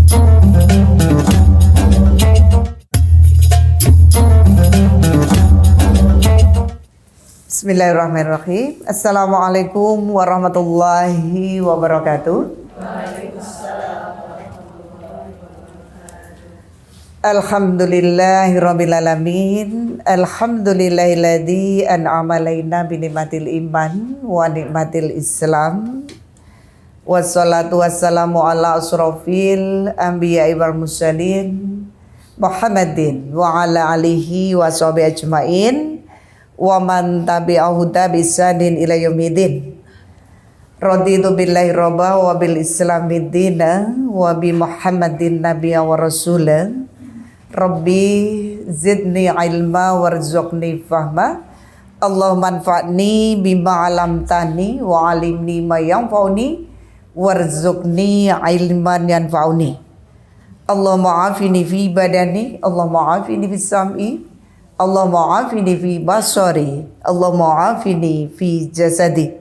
Bismillahirrahmanirrahim. Assalamualaikum warahmatullahi wabarakatuh. Alhamdulillahirabbil alamin. Alhamdulillahilladzi an'ama alaina bi ni'matil iman wa ni'matil islam. Wassalatu wassalamu ala asrofil anbiya'i wal mursalin Muhammadin wa ala alihi wa sahbihi ajmain wa man tabi'ahu bisanin ila yaumidin. Raditu billahi robba wa bil islami dina wa bi Muhammadin nabiyya wa rasula. Rabbi zidni ilma warzuqni fahma. Allahumma anfa'ni bima 'allamtani wa 'allimni ma yanfa'uni warzuqni ilman yanfa'uni. Allahumma 'afini fi badani, Allahumma 'afini fi sam'i, Allahumma 'afini fi basari, Allahumma 'afini fi jasadi.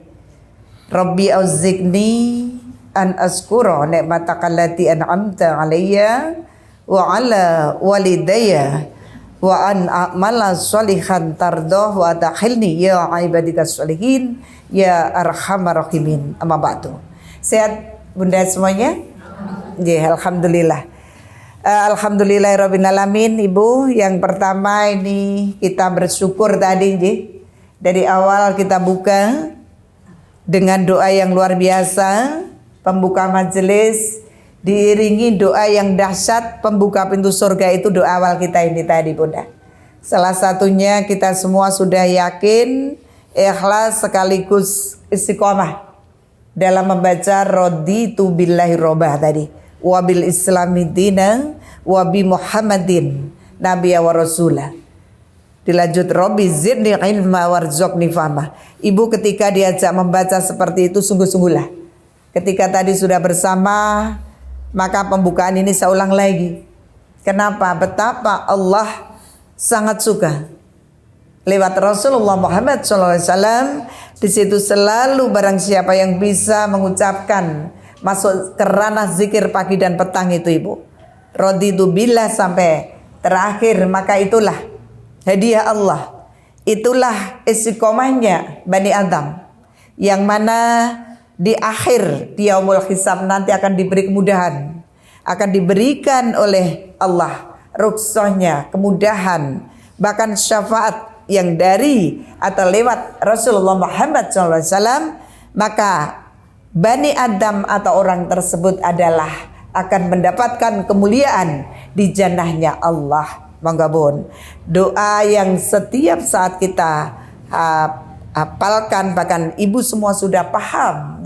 Rabbi auziqni an askura ni'mataka allati an'amta 'alayya wa 'ala walidayya wa an a'mala sholihan tardah wa adkhilni ya ibadikas sholihin ya arhamar rahimin. Amma ba'du. Sehat Bunda semuanya? Ya, alhamdulillah. Alhamdulillahirabbil alamin. Ibu, yang pertama ini kita bersyukur tadi dari awal kita buka dengan doa yang luar biasa, pembuka majelis diiringi doa yang dahsyat, pembuka pintu surga. Itu doa awal kita ini tadi Bunda. Salah satunya kita semua sudah yakin, ikhlas sekaligus istiqomah dalam membaca raditu billahi robah tadi, wabil islami dina wabi Muhammadin nabiyya wa rasulah. Dilanjut Rabbi zidni ilma warzuqni fahma. Ibu ketika diajak membaca seperti itu sungguh-sungguhlah. Ketika tadi sudah bersama, maka pembukaan ini saya ulang lagi. Kenapa? Betapa Allah sangat suka lewat Rasulullah Muhammad SAW. Di situ selalu barang siapa yang bisa mengucapkan masuk ke ranah zikir pagi dan petang itu Ibu, raditu billah sampai terakhir, maka itulah hadiah Allah, itulah istiqomahnya Bani Adam, yang mana di akhir di yaumul hisab nanti akan diberi kemudahan, akan diberikan oleh Allah rukhsahnya, kemudahan, bahkan syafaat yang dari atau lewat Rasulullah Muhammad SAW. Maka Bani Adam atau orang tersebut adalah akan mendapatkan kemuliaan di jannahnya Allah. Mangga Bun, doa yang setiap saat kita hafalkan, bahkan ibu semua sudah paham,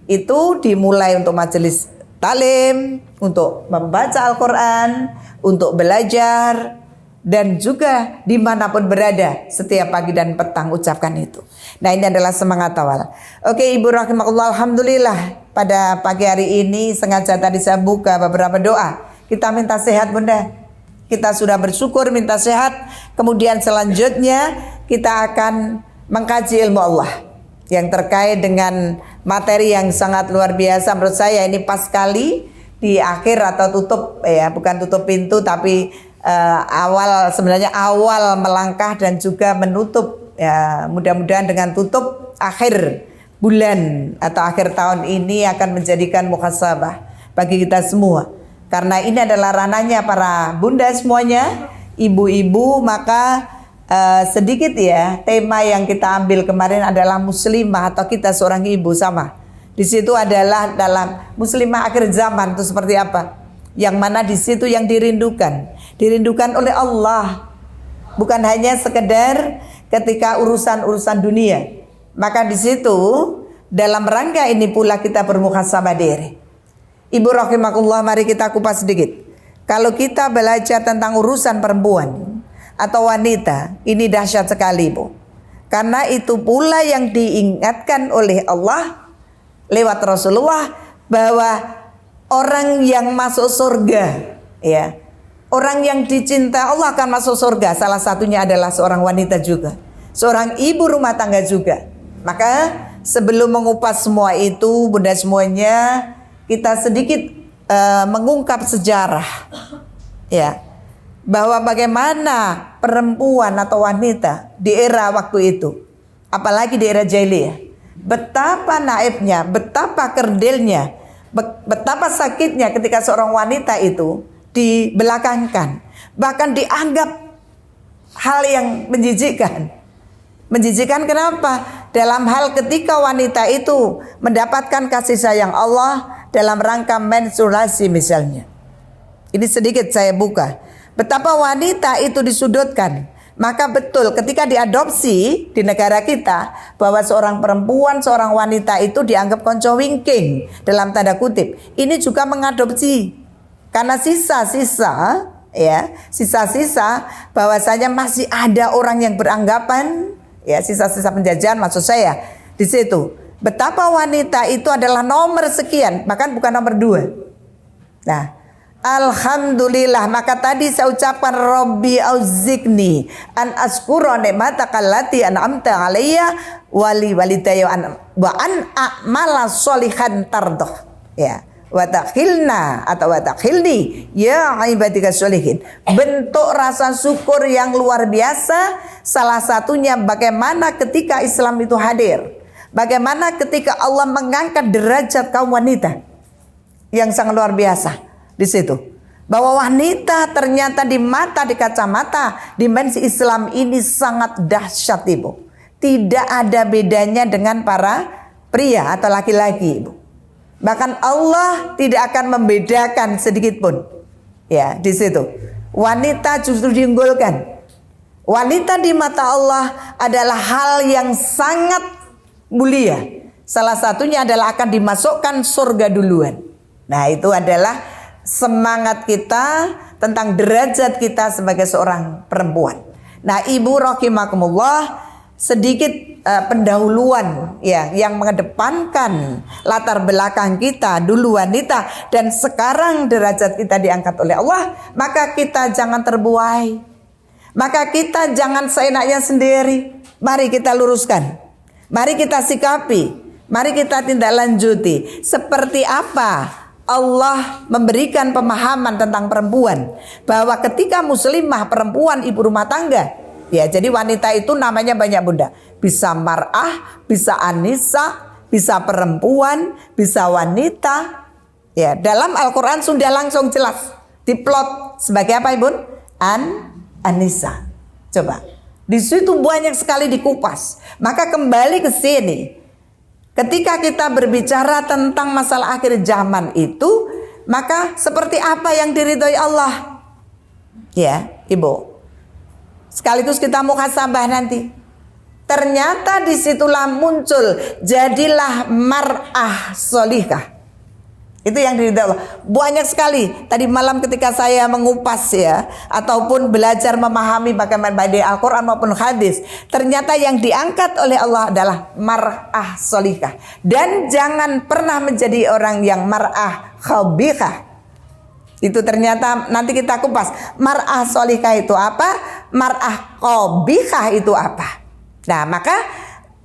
itu dimulai untuk majelis talim, untuk membaca Al-Quran, untuk belajar, dan juga dimanapun berada setiap pagi dan petang ucapkan itu. Nah, ini adalah semangat awal. Oke Ibu rahimakumullah, alhamdulillah pada pagi hari ini sengaja tadi saya buka beberapa doa. Kita minta sehat Bunda. Kita sudah bersyukur minta sehat. Kemudian selanjutnya kita akan mengkaji ilmu Allah yang terkait dengan materi yang sangat luar biasa. Menurut saya ini pas sekali di akhir atau tutup, ya bukan tutup pintu tapi sebenarnya awal melangkah dan juga menutup, ya mudah-mudahan dengan tutup akhir bulan atau akhir tahun ini akan menjadikan muhasabah bagi kita semua, karena ini adalah ranahnya para bunda semuanya, ibu-ibu. Maka sedikit ya, tema yang kita ambil kemarin adalah muslimah atau kita seorang ibu. Sama di situ adalah dalam muslimah akhir zaman itu seperti apa, yang mana di situ yang dirindukan oleh Allah, bukan hanya sekedar ketika urusan-urusan dunia. Maka di situ dalam rangka ini pula kita bermuhasabah diri. Ibu rahimakumullah, mari kita kupas sedikit. Kalau kita belajar tentang urusan perempuan atau wanita, ini dahsyat sekali Bu. Karena itu pula yang diingatkan oleh Allah lewat Rasulullah, bahwa orang yang masuk surga, ya, orang yang dicinta Allah akan masuk surga. Salah satunya adalah seorang wanita juga, seorang ibu rumah tangga juga. Maka sebelum mengupas semua itu Bunda semuanya, kita sedikit mengungkap sejarah, ya, bahwa bagaimana perempuan atau wanita di era waktu itu, apalagi di era jahiliyah, betapa naifnya, betapa kerdilnya, betapa sakitnya ketika seorang wanita itu dibelakangkan, bahkan dianggap hal yang menjijikkan. Menjijikkan kenapa? Dalam hal ketika wanita itu mendapatkan kasih sayang Allah dalam rangka menstruasi misalnya. Ini sedikit saya buka. Betapa wanita itu disudutkan. Maka betul ketika diadopsi di negara kita, bahwa seorang perempuan, seorang wanita itu dianggap konco wingking dalam tanda kutip. Ini juga mengadopsi. Karena sisa-sisa, ya, sisa-sisa bahwasanya masih ada orang yang beranggapan, ya, sisa-sisa penjajahan maksud saya di situ. Betapa wanita itu adalah nomor sekian, bahkan bukan nomor 2. Nah, alhamdulillah, maka tadi saya ucapkan Rabbi auziqni an azkura ni'mataka allati an'amta 'alayya wa li walidayya wa an a'mala sholihan tardah. Ya. Wa takhilna atau wa takhilni ya ibadika sholihin. Bentuk rasa syukur yang luar biasa, salah satunya bagaimana ketika Islam itu hadir. Bagaimana ketika Allah mengangkat derajat kaum wanita yang sangat luar biasa di situ. Bahwa wanita ternyata di mata, di kacamata dimensi Islam ini sangat dahsyat, Ibu. Tidak ada bedanya dengan para pria atau laki-laki, Ibu. Bahkan Allah tidak akan membedakan sedikit pun. Ya, di situ. Wanita justru diunggulkan. Wanita di mata Allah adalah hal yang sangat mulia. Salah satunya adalah akan dimasukkan surga duluan. Nah, itu adalah semangat kita tentang derajat kita sebagai seorang perempuan. Nah, Ibu rahimakumullah, sedikit pendahuluan, ya, yang mengedepankan latar belakang kita dulu wanita dan sekarang derajat kita diangkat oleh Allah. Maka kita jangan terbuai, maka kita jangan seenaknya sendiri. Mari kita luruskan, mari kita sikapi, mari kita tindak lanjuti. Seperti apa Allah memberikan pemahaman tentang perempuan, bahwa ketika muslimah perempuan ibu rumah tangga, ya, jadi wanita itu namanya banyak, Bunda. Bisa mar'ah, bisa anisa, bisa perempuan, bisa wanita. Ya, dalam Al-Qur'an sudah langsung jelas diplot sebagai apa, Ibu? Anisa. Coba. Di situ banyak sekali dikupas. Maka kembali ke sini. Ketika kita berbicara tentang masalah akhir zaman itu, maka seperti apa yang diridhoi Allah? Ya, Ibu. Sekaligus kita muhasabah nanti. Ternyata disitulah muncul, jadilah mar'ah solihah. Itu yang diridhoi Allah. Banyak sekali. Tadi malam ketika saya mengupas, ya, ataupun belajar memahami bagaimana baik Al-Quran maupun hadis, ternyata yang diangkat oleh Allah adalah mar'ah solihah. Dan jangan pernah menjadi orang yang mar'ah khabithah. Itu ternyata nanti kita kupas. Mar'ah solihah itu apa? Mar'ah khabithah itu apa? Nah, maka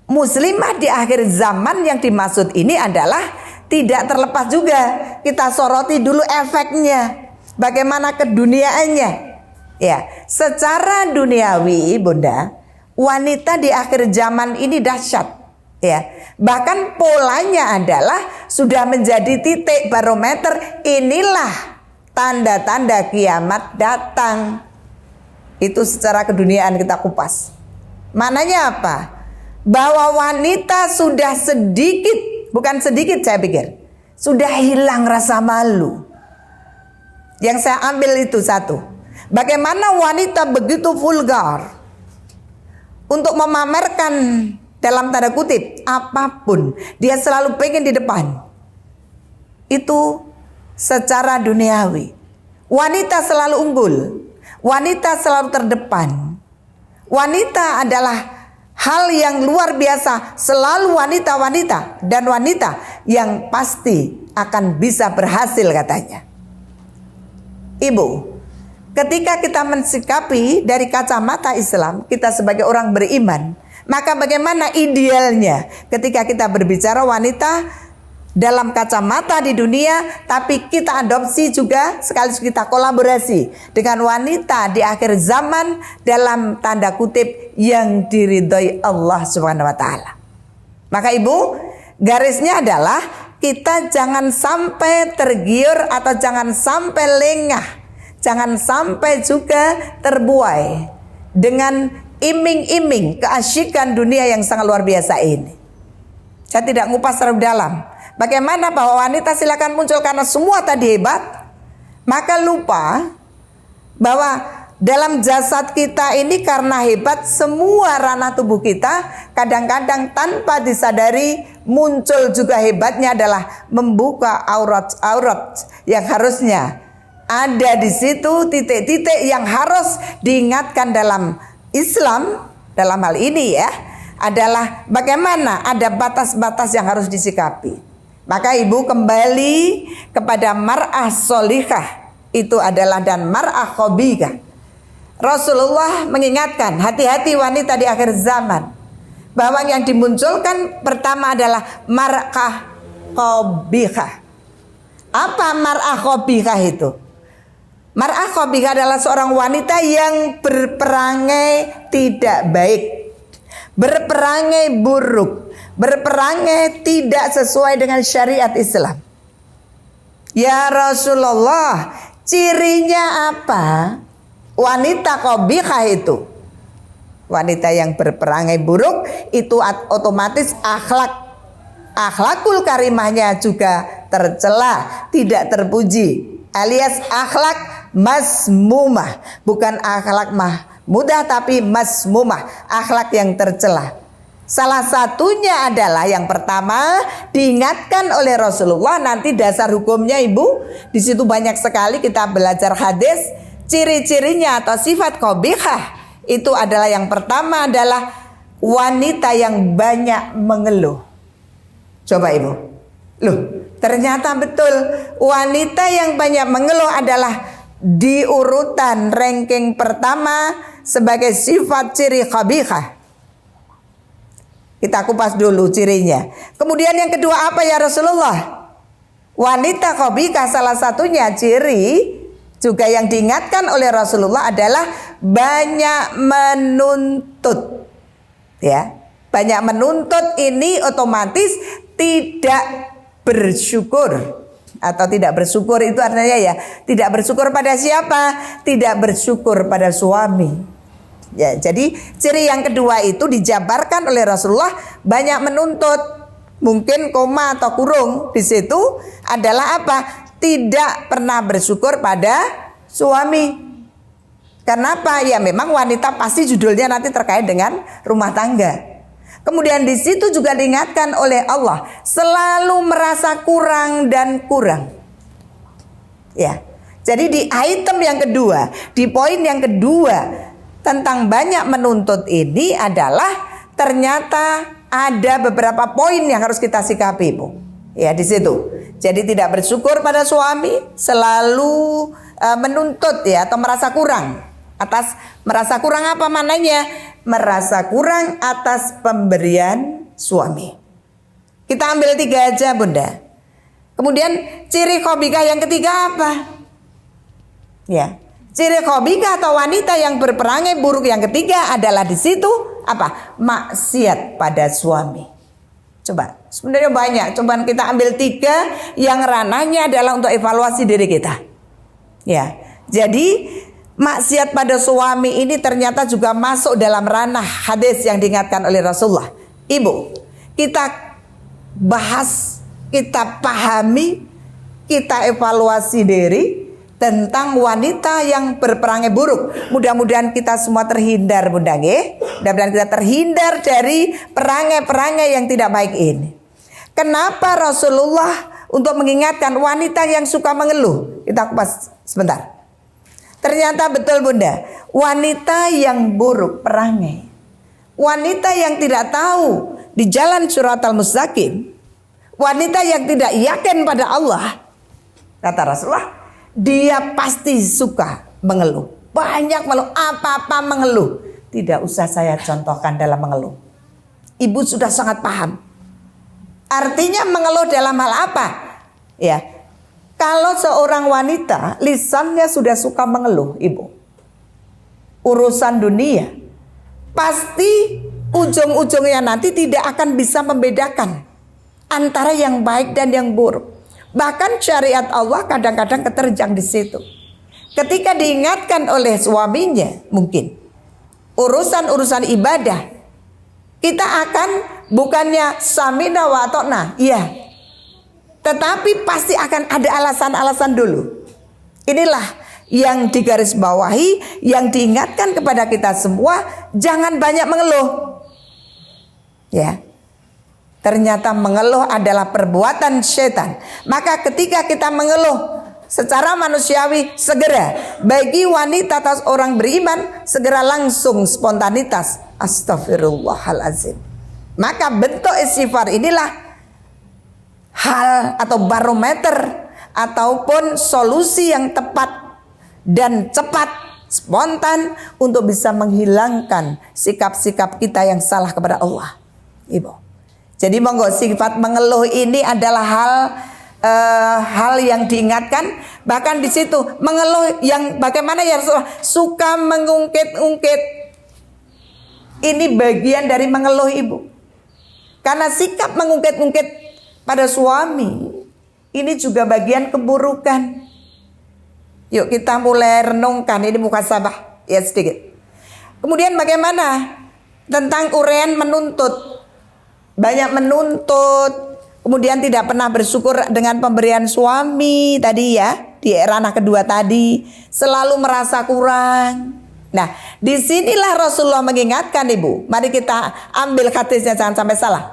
muslimah di akhir zaman yang dimaksud ini adalah tidak terlepas juga kita soroti dulu efeknya, bagaimana keduniaannya. Ya, secara duniawi, Bunda, wanita di akhir zaman ini dahsyat. Ya, bahkan polanya adalah sudah menjadi titik barometer. Inilah tanda-tanda kiamat datang. Itu secara keduniaan kita kupas. Mananya apa? Bahwa wanita sudah sedikit, bukan sedikit saya pikir, sudah hilang rasa malu. Yang saya ambil itu satu, bagaimana wanita begitu vulgar untuk memamerkan dalam tanda kutip apapun, dia selalu pengen di depan. Itu secara duniawi. Wanita selalu unggul, wanita selalu terdepan. Wanita adalah hal yang luar biasa, selalu wanita-wanita dan wanita yang pasti akan bisa berhasil katanya. Ibu, ketika kita mensikapi dari kacamata Islam, kita sebagai orang beriman, maka bagaimana idealnya ketika kita berbicara wanita dalam kacamata di dunia, tapi kita adopsi juga sekaligus kita kolaborasi dengan wanita di akhir zaman dalam tanda kutip yang diridhoi Allah Subhanahu wa taala. Maka Ibu, garisnya adalah kita jangan sampai tergiur atau jangan sampai lengah, jangan sampai juga terbuai dengan iming-iming keasyikan dunia yang sangat luar biasa ini. Saya tidak ngupas terlalu dalam bagaimana bahwa wanita silakan muncul karena semua tadi hebat, maka lupa bahwa dalam jasad kita ini karena hebat semua ranah tubuh kita, kadang-kadang tanpa disadari muncul juga hebatnya adalah membuka aurat-aurat yang harusnya ada di situ, titik-titik yang harus diingatkan dalam Islam dalam hal ini ya, adalah bagaimana ada batas-batas yang harus disikapi. Maka Ibu kembali kepada mar'ah solihah itu adalah dan mar'ah khobigah. Rasulullah mengingatkan hati-hati wanita di akhir zaman, bahwa yang dimunculkan pertama adalah mar'ah khobigah. Apa mar'ah khobigah itu? Mar'ah khobigah adalah seorang wanita yang berperangai tidak baik, berperangai buruk, berperangai tidak sesuai dengan syariat Islam. Ya Rasulullah, cirinya apa? Wanita qabihah itu, wanita yang berperangai buruk itu otomatis akhlakul karimahnya juga tercela, tidak terpuji, alias akhlak masmumah, bukan akhlak mahmudah tapi masmumah, akhlak yang tercela. Salah satunya adalah yang pertama diingatkan oleh Rasulullah, nanti dasar hukumnya Ibu, di situ banyak sekali kita belajar hadis. Ciri-cirinya atau sifat qabihah itu adalah yang pertama adalah wanita yang banyak mengeluh. Coba Ibu, loh ternyata betul wanita yang banyak mengeluh adalah di urutan ranking pertama sebagai sifat ciri qabihah. Kita kupas dulu cirinya. Kemudian yang kedua apa ya Rasulullah? Wanita qabihah salah satunya ciri juga yang diingatkan oleh Rasulullah adalah banyak menuntut. Ya, banyak menuntut ini otomatis tidak bersyukur atau tidak bersyukur itu artinya ya tidak bersyukur pada siapa? Tidak bersyukur pada suami. Ya, jadi ciri yang kedua itu dijabarkan oleh Rasulullah banyak menuntut. Mungkin koma atau kurung di situ adalah apa? Tidak pernah bersyukur pada suami. Kenapa? Ya memang wanita pasti judulnya nanti terkait dengan rumah tangga. Kemudian di situ juga diingatkan oleh Allah selalu merasa kurang dan kurang. Ya. Jadi di item yang kedua, di poin yang kedua tentang banyak menuntut ini adalah ternyata ada beberapa poin yang harus kita sikapi, Bu. Ya di situ. Jadi tidak bersyukur pada suami, selalu menuntut ya atau merasa kurang atas, merasa kurang apa mananya? Merasa kurang atas pemberian suami. Kita ambil 3 aja Bunda. Kemudian ciri qabihah yang ketiga apa? Ya, ciri qabihah atau wanita yang berperangai buruk yang ketiga adalah di situ apa? Maksiat pada suami. Coba, sebenarnya banyak. Coba kita ambil 3 yang ranahnya adalah untuk evaluasi diri kita. Ya, jadi maksiat pada suami ini ternyata juga masuk dalam ranah hadis yang diingatkan oleh Rasulullah. Ibu, kita bahas, kita pahami, kita evaluasi diri tentang wanita yang berperangai buruk. Mudah-mudahan kita semua terhindar Bunda nggih. Mudah-mudahan kita terhindar dari perangai-perangai yang tidak baik ini. Kenapa Rasulullah untuk mengingatkan wanita yang suka mengeluh? Kita kupas sebentar. Ternyata betul Bunda, wanita yang buruk perangai, wanita yang tidak tahu di jalan siratal mustaqim, wanita yang tidak yakin pada Allah, kata Rasulullah, dia pasti suka mengeluh. Banyak mengeluh, apa-apa mengeluh. Tidak usah saya contohkan dalam mengeluh. Ibu sudah sangat paham. Artinya mengeluh dalam hal apa? Ya, kalau seorang wanita lisannya sudah suka mengeluh, ibu, urusan dunia, pasti ujung-ujungnya nanti tidak akan bisa membedakan antara yang baik dan yang buruk. Bahkan syariat Allah kadang-kadang keterjang di situ. Ketika diingatkan oleh suaminya, mungkin urusan-urusan ibadah, kita akan bukannya samina wa atokna, iya, tetapi pasti akan ada alasan-alasan dulu. Inilah yang digarisbawahi, yang diingatkan kepada kita semua, jangan banyak mengeluh. Ya, ternyata mengeluh adalah perbuatan setan. Maka ketika kita mengeluh secara manusiawi, segera bagi wanita atau orang beriman, segera langsung spontanitas, astagfirullahalazim. Maka bentuk istighfar inilah hal atau barometer ataupun solusi yang tepat dan cepat, spontan untuk bisa menghilangkan sikap-sikap kita yang salah kepada Allah, ibu. Jadi monggo, sifat mengeluh ini adalah hal yang diingatkan. Bahkan di situ mengeluh yang bagaimana ya Rasulullah, suka mengungkit-ungkit, ini bagian dari mengeluh, ibu. Karena sikap mengungkit-ungkit pada suami ini juga bagian keburukan. Yuk kita mulai renungkan, ini muhasabah ya sedikit. Kemudian bagaimana tentang uraian menuntut, banyak menuntut, kemudian tidak pernah bersyukur dengan pemberian suami tadi ya, di ranah kedua tadi, selalu merasa kurang. Nah, disinilah Rasulullah mengingatkan, ibu. Mari kita ambil hadisnya, jangan sampai salah.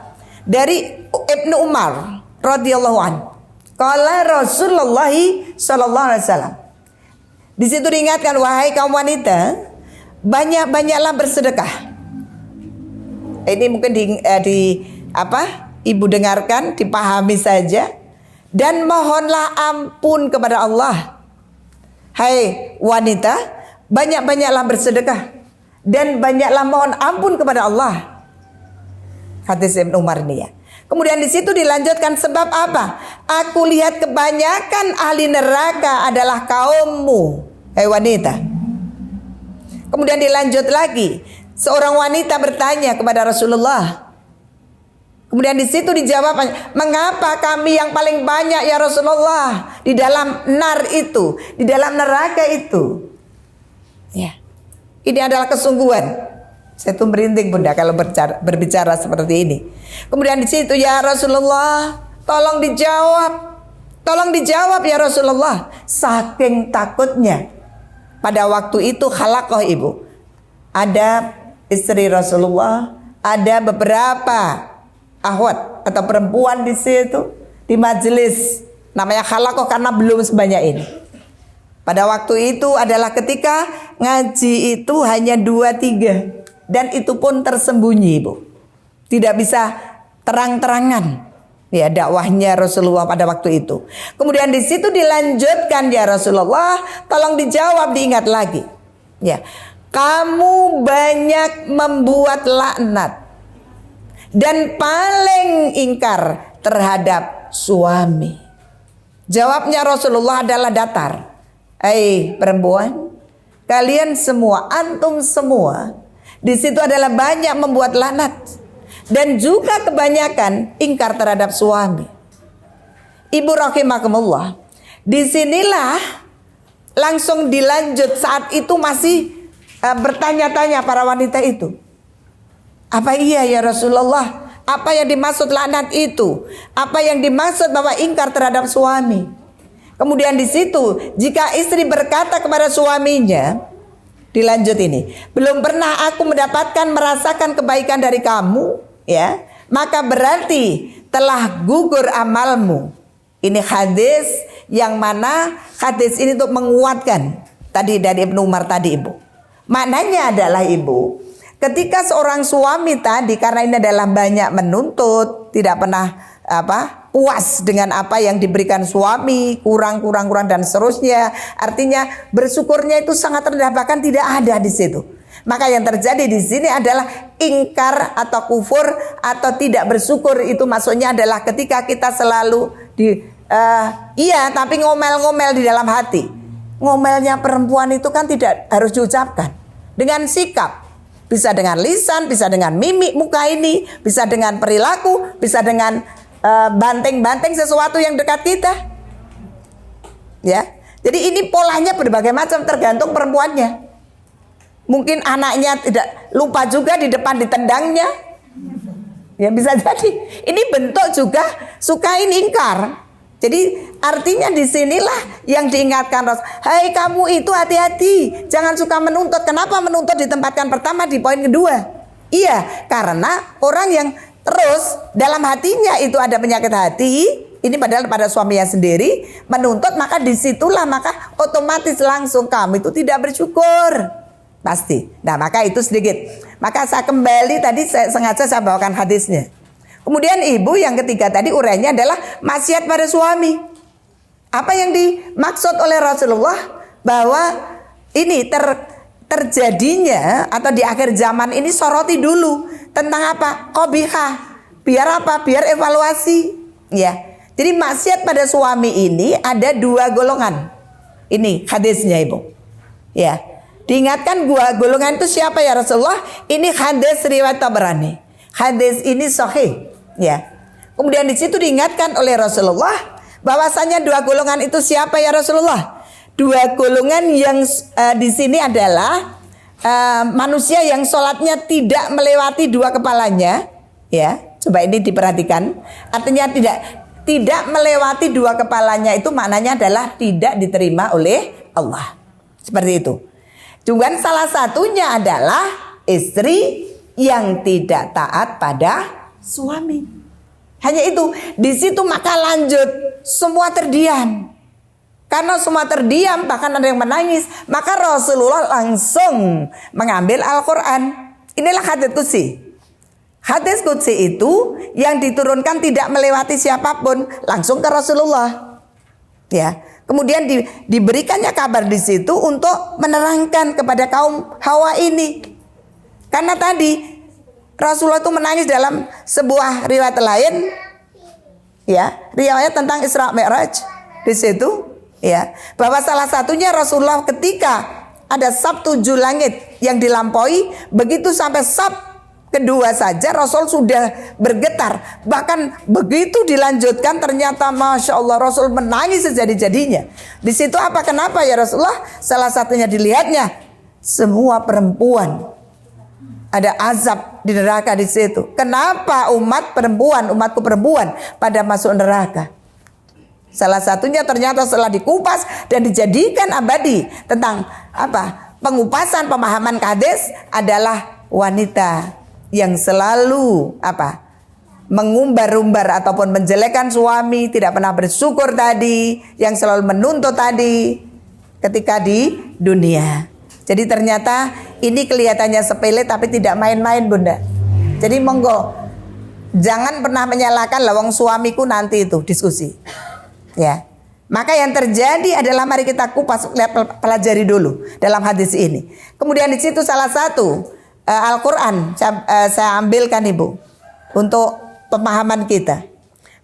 Dari Ibnu Umar radhiyallahu anhu, qala Rasulullah sallallahu alaihi wasallam. Di situ diingatkan, wahai kaum wanita, banyak-banyaklah bersedekah. Ini mungkin ibu dengarkan, dipahami saja. Dan mohonlah ampun kepada Allah. Hai wanita, banyak-banyaklah bersedekah dan banyaklah mohon ampun kepada Allah. Hadis Ibnu Umar ini ya. Kemudian di situ dilanjutkan, sebab apa? Aku lihat kebanyakan ahli neraka adalah kaummu, hai wanita. Kemudian dilanjut lagi, seorang wanita bertanya kepada Rasulullah. Kemudian di situ dijawab, mengapa kami yang paling banyak ya Rasulullah di dalam nar itu, di dalam neraka itu? Ya, ini adalah kesungguhan. Saya tuh merinding bunda kalau berbicara seperti ini. Kemudian di situ, ya Rasulullah, tolong dijawab ya Rasulullah. Saking takutnya, pada waktu itu khalaqah, ibu, ada istri Rasulullah, ada beberapa ahwat atau perempuan di situ di majelis, namanya khalaqah karena belum sebanyak ini. Pada waktu itu adalah ketika ngaji itu hanya 2-3. Dan itu pun tersembunyi, ibu. Tidak bisa terang-terangan ya dakwahnya Rasulullah pada waktu itu. Kemudian di situ dilanjutkan, ya Rasulullah, tolong dijawab, diingat lagi. Ya, kamu banyak membuat laknat dan paling ingkar terhadap suami. Jawabnya Rasulullah adalah datar. Perempuan, kalian semua, antum semua di situ adalah banyak membuat laknat dan juga kebanyakan ingkar terhadap suami. Ibu rahimakumullah, disinilah langsung dilanjut. Saat itu masih bertanya-tanya para wanita itu, apa iya ya Rasulullah, apa yang dimaksud laknat itu, apa yang dimaksud bahwa ingkar terhadap suami. Kemudian di situ, jika istri berkata kepada suaminya, dilanjut ini, belum pernah aku merasakan kebaikan dari kamu, ya, maka berarti telah gugur amalmu. Ini hadis yang mana hadis ini untuk menguatkan tadi dari Ibnu Umar tadi, ibu. Maknanya adalah, ibu, ketika seorang suami tadi, karena ini adalah banyak menuntut, tidak pernah puas dengan apa yang diberikan suami, kurang dan seterusnya. Artinya bersyukurnya itu sangat rendah, bahkan tidak ada di situ. Maka yang terjadi di sini adalah ingkar atau kufur atau tidak bersyukur. Itu maksudnya adalah ketika kita selalu iya tapi ngomel-ngomel di dalam hati. Ngomelnya perempuan itu kan tidak harus diucapkan, dengan sikap. Bisa dengan lisan, bisa dengan mimik muka ini, bisa dengan perilaku, bisa dengan banting-banting sesuatu yang dekat kita. Ya. Jadi ini polanya berbagai macam tergantung perempuannya. Mungkin anaknya tidak lupa juga di depan ditendangnya. Ya bisa jadi. Ini bentuk juga suka ingkar. Jadi artinya disinilah yang diingatkan Rasul. Hai kamu itu hati-hati, jangan suka menuntut. Kenapa menuntut ditempatkan pertama di poin kedua? Iya, karena orang yang terus dalam hatinya itu ada penyakit hati. Ini padahal pada suaminya sendiri menuntut, maka disitulah maka otomatis langsung kamu itu tidak bersyukur. Pasti. Nah maka itu sedikit. Maka saya kembali tadi sengaja saya bawakan hadisnya. Kemudian ibu yang ketiga tadi urainya adalah maksiat pada suami. Apa yang dimaksud oleh Rasulullah bahwa ini terjadinya atau di akhir zaman ini soroti dulu tentang apa? Qobihah. Biar apa? Biar evaluasi. Ya. Jadi maksiat pada suami ini ada dua golongan. Ini hadisnya ibu. Ya. Diingatkan golongan itu siapa ya Rasulullah? Ini hadis riwayat Tabrani. Hadis ini sahih, ya. Kemudian di situ diingatkan oleh Rasulullah bahwasanya dua golongan itu siapa ya Rasulullah? Dua golongan yang di sini adalah manusia yang sholatnya tidak melewati dua kepalanya, ya. Coba ini diperhatikan. Artinya tidak melewati dua kepalanya itu maknanya adalah tidak diterima oleh Allah. Seperti itu. Cuman salah satunya adalah istri yang tidak taat pada suami. Hanya itu. Di situ maka lanjut semua terdiam. Karena semua terdiam bahkan ada yang menangis, maka Rasulullah langsung mengambil Al-Quran. Inilah hadis qudsi. Hadis qudsi itu yang diturunkan tidak melewati siapapun, langsung ke Rasulullah. Ya. Kemudian diberikannya kabar di situ untuk menerangkan kepada kaum Hawa ini. Karena tadi Rasulullah itu menangis dalam sebuah riwayat lain, ya, riwayat tentang Isra Mi'raj di situ, ya, bahwa salah satunya Rasulullah ketika ada sab 7 langit yang dilampaui, begitu sampai sab kedua saja Rasul sudah bergetar. Bahkan begitu dilanjutkan ternyata Masya Allah Rasul menangis sejadi-jadinya. Di situ apa? Kenapa ya Rasulullah? Salah satunya dilihatnya semua perempuan. Ada azab di neraka di situ. Kenapa umatku perempuan pada masuk neraka? Salah satunya ternyata setelah dikupas dan dijadikan abadi tentang apa? Pengupasan pemahaman hadis adalah wanita yang selalu apa? Mengumbar-umbar ataupun menjelekkan suami, tidak pernah bersyukur tadi, yang selalu menuntut tadi ketika di dunia. Jadi ternyata ini kelihatannya sepele tapi tidak main-main Bunda. Jadi monggo jangan pernah menyalahkan lawang suamiku nanti itu diskusi. Ya. Maka yang terjadi adalah mari kita kupas, lihat, pelajari dulu dalam hadis ini. Kemudian di situ salah satu Al-Quran saya ambilkan Ibu untuk pemahaman kita.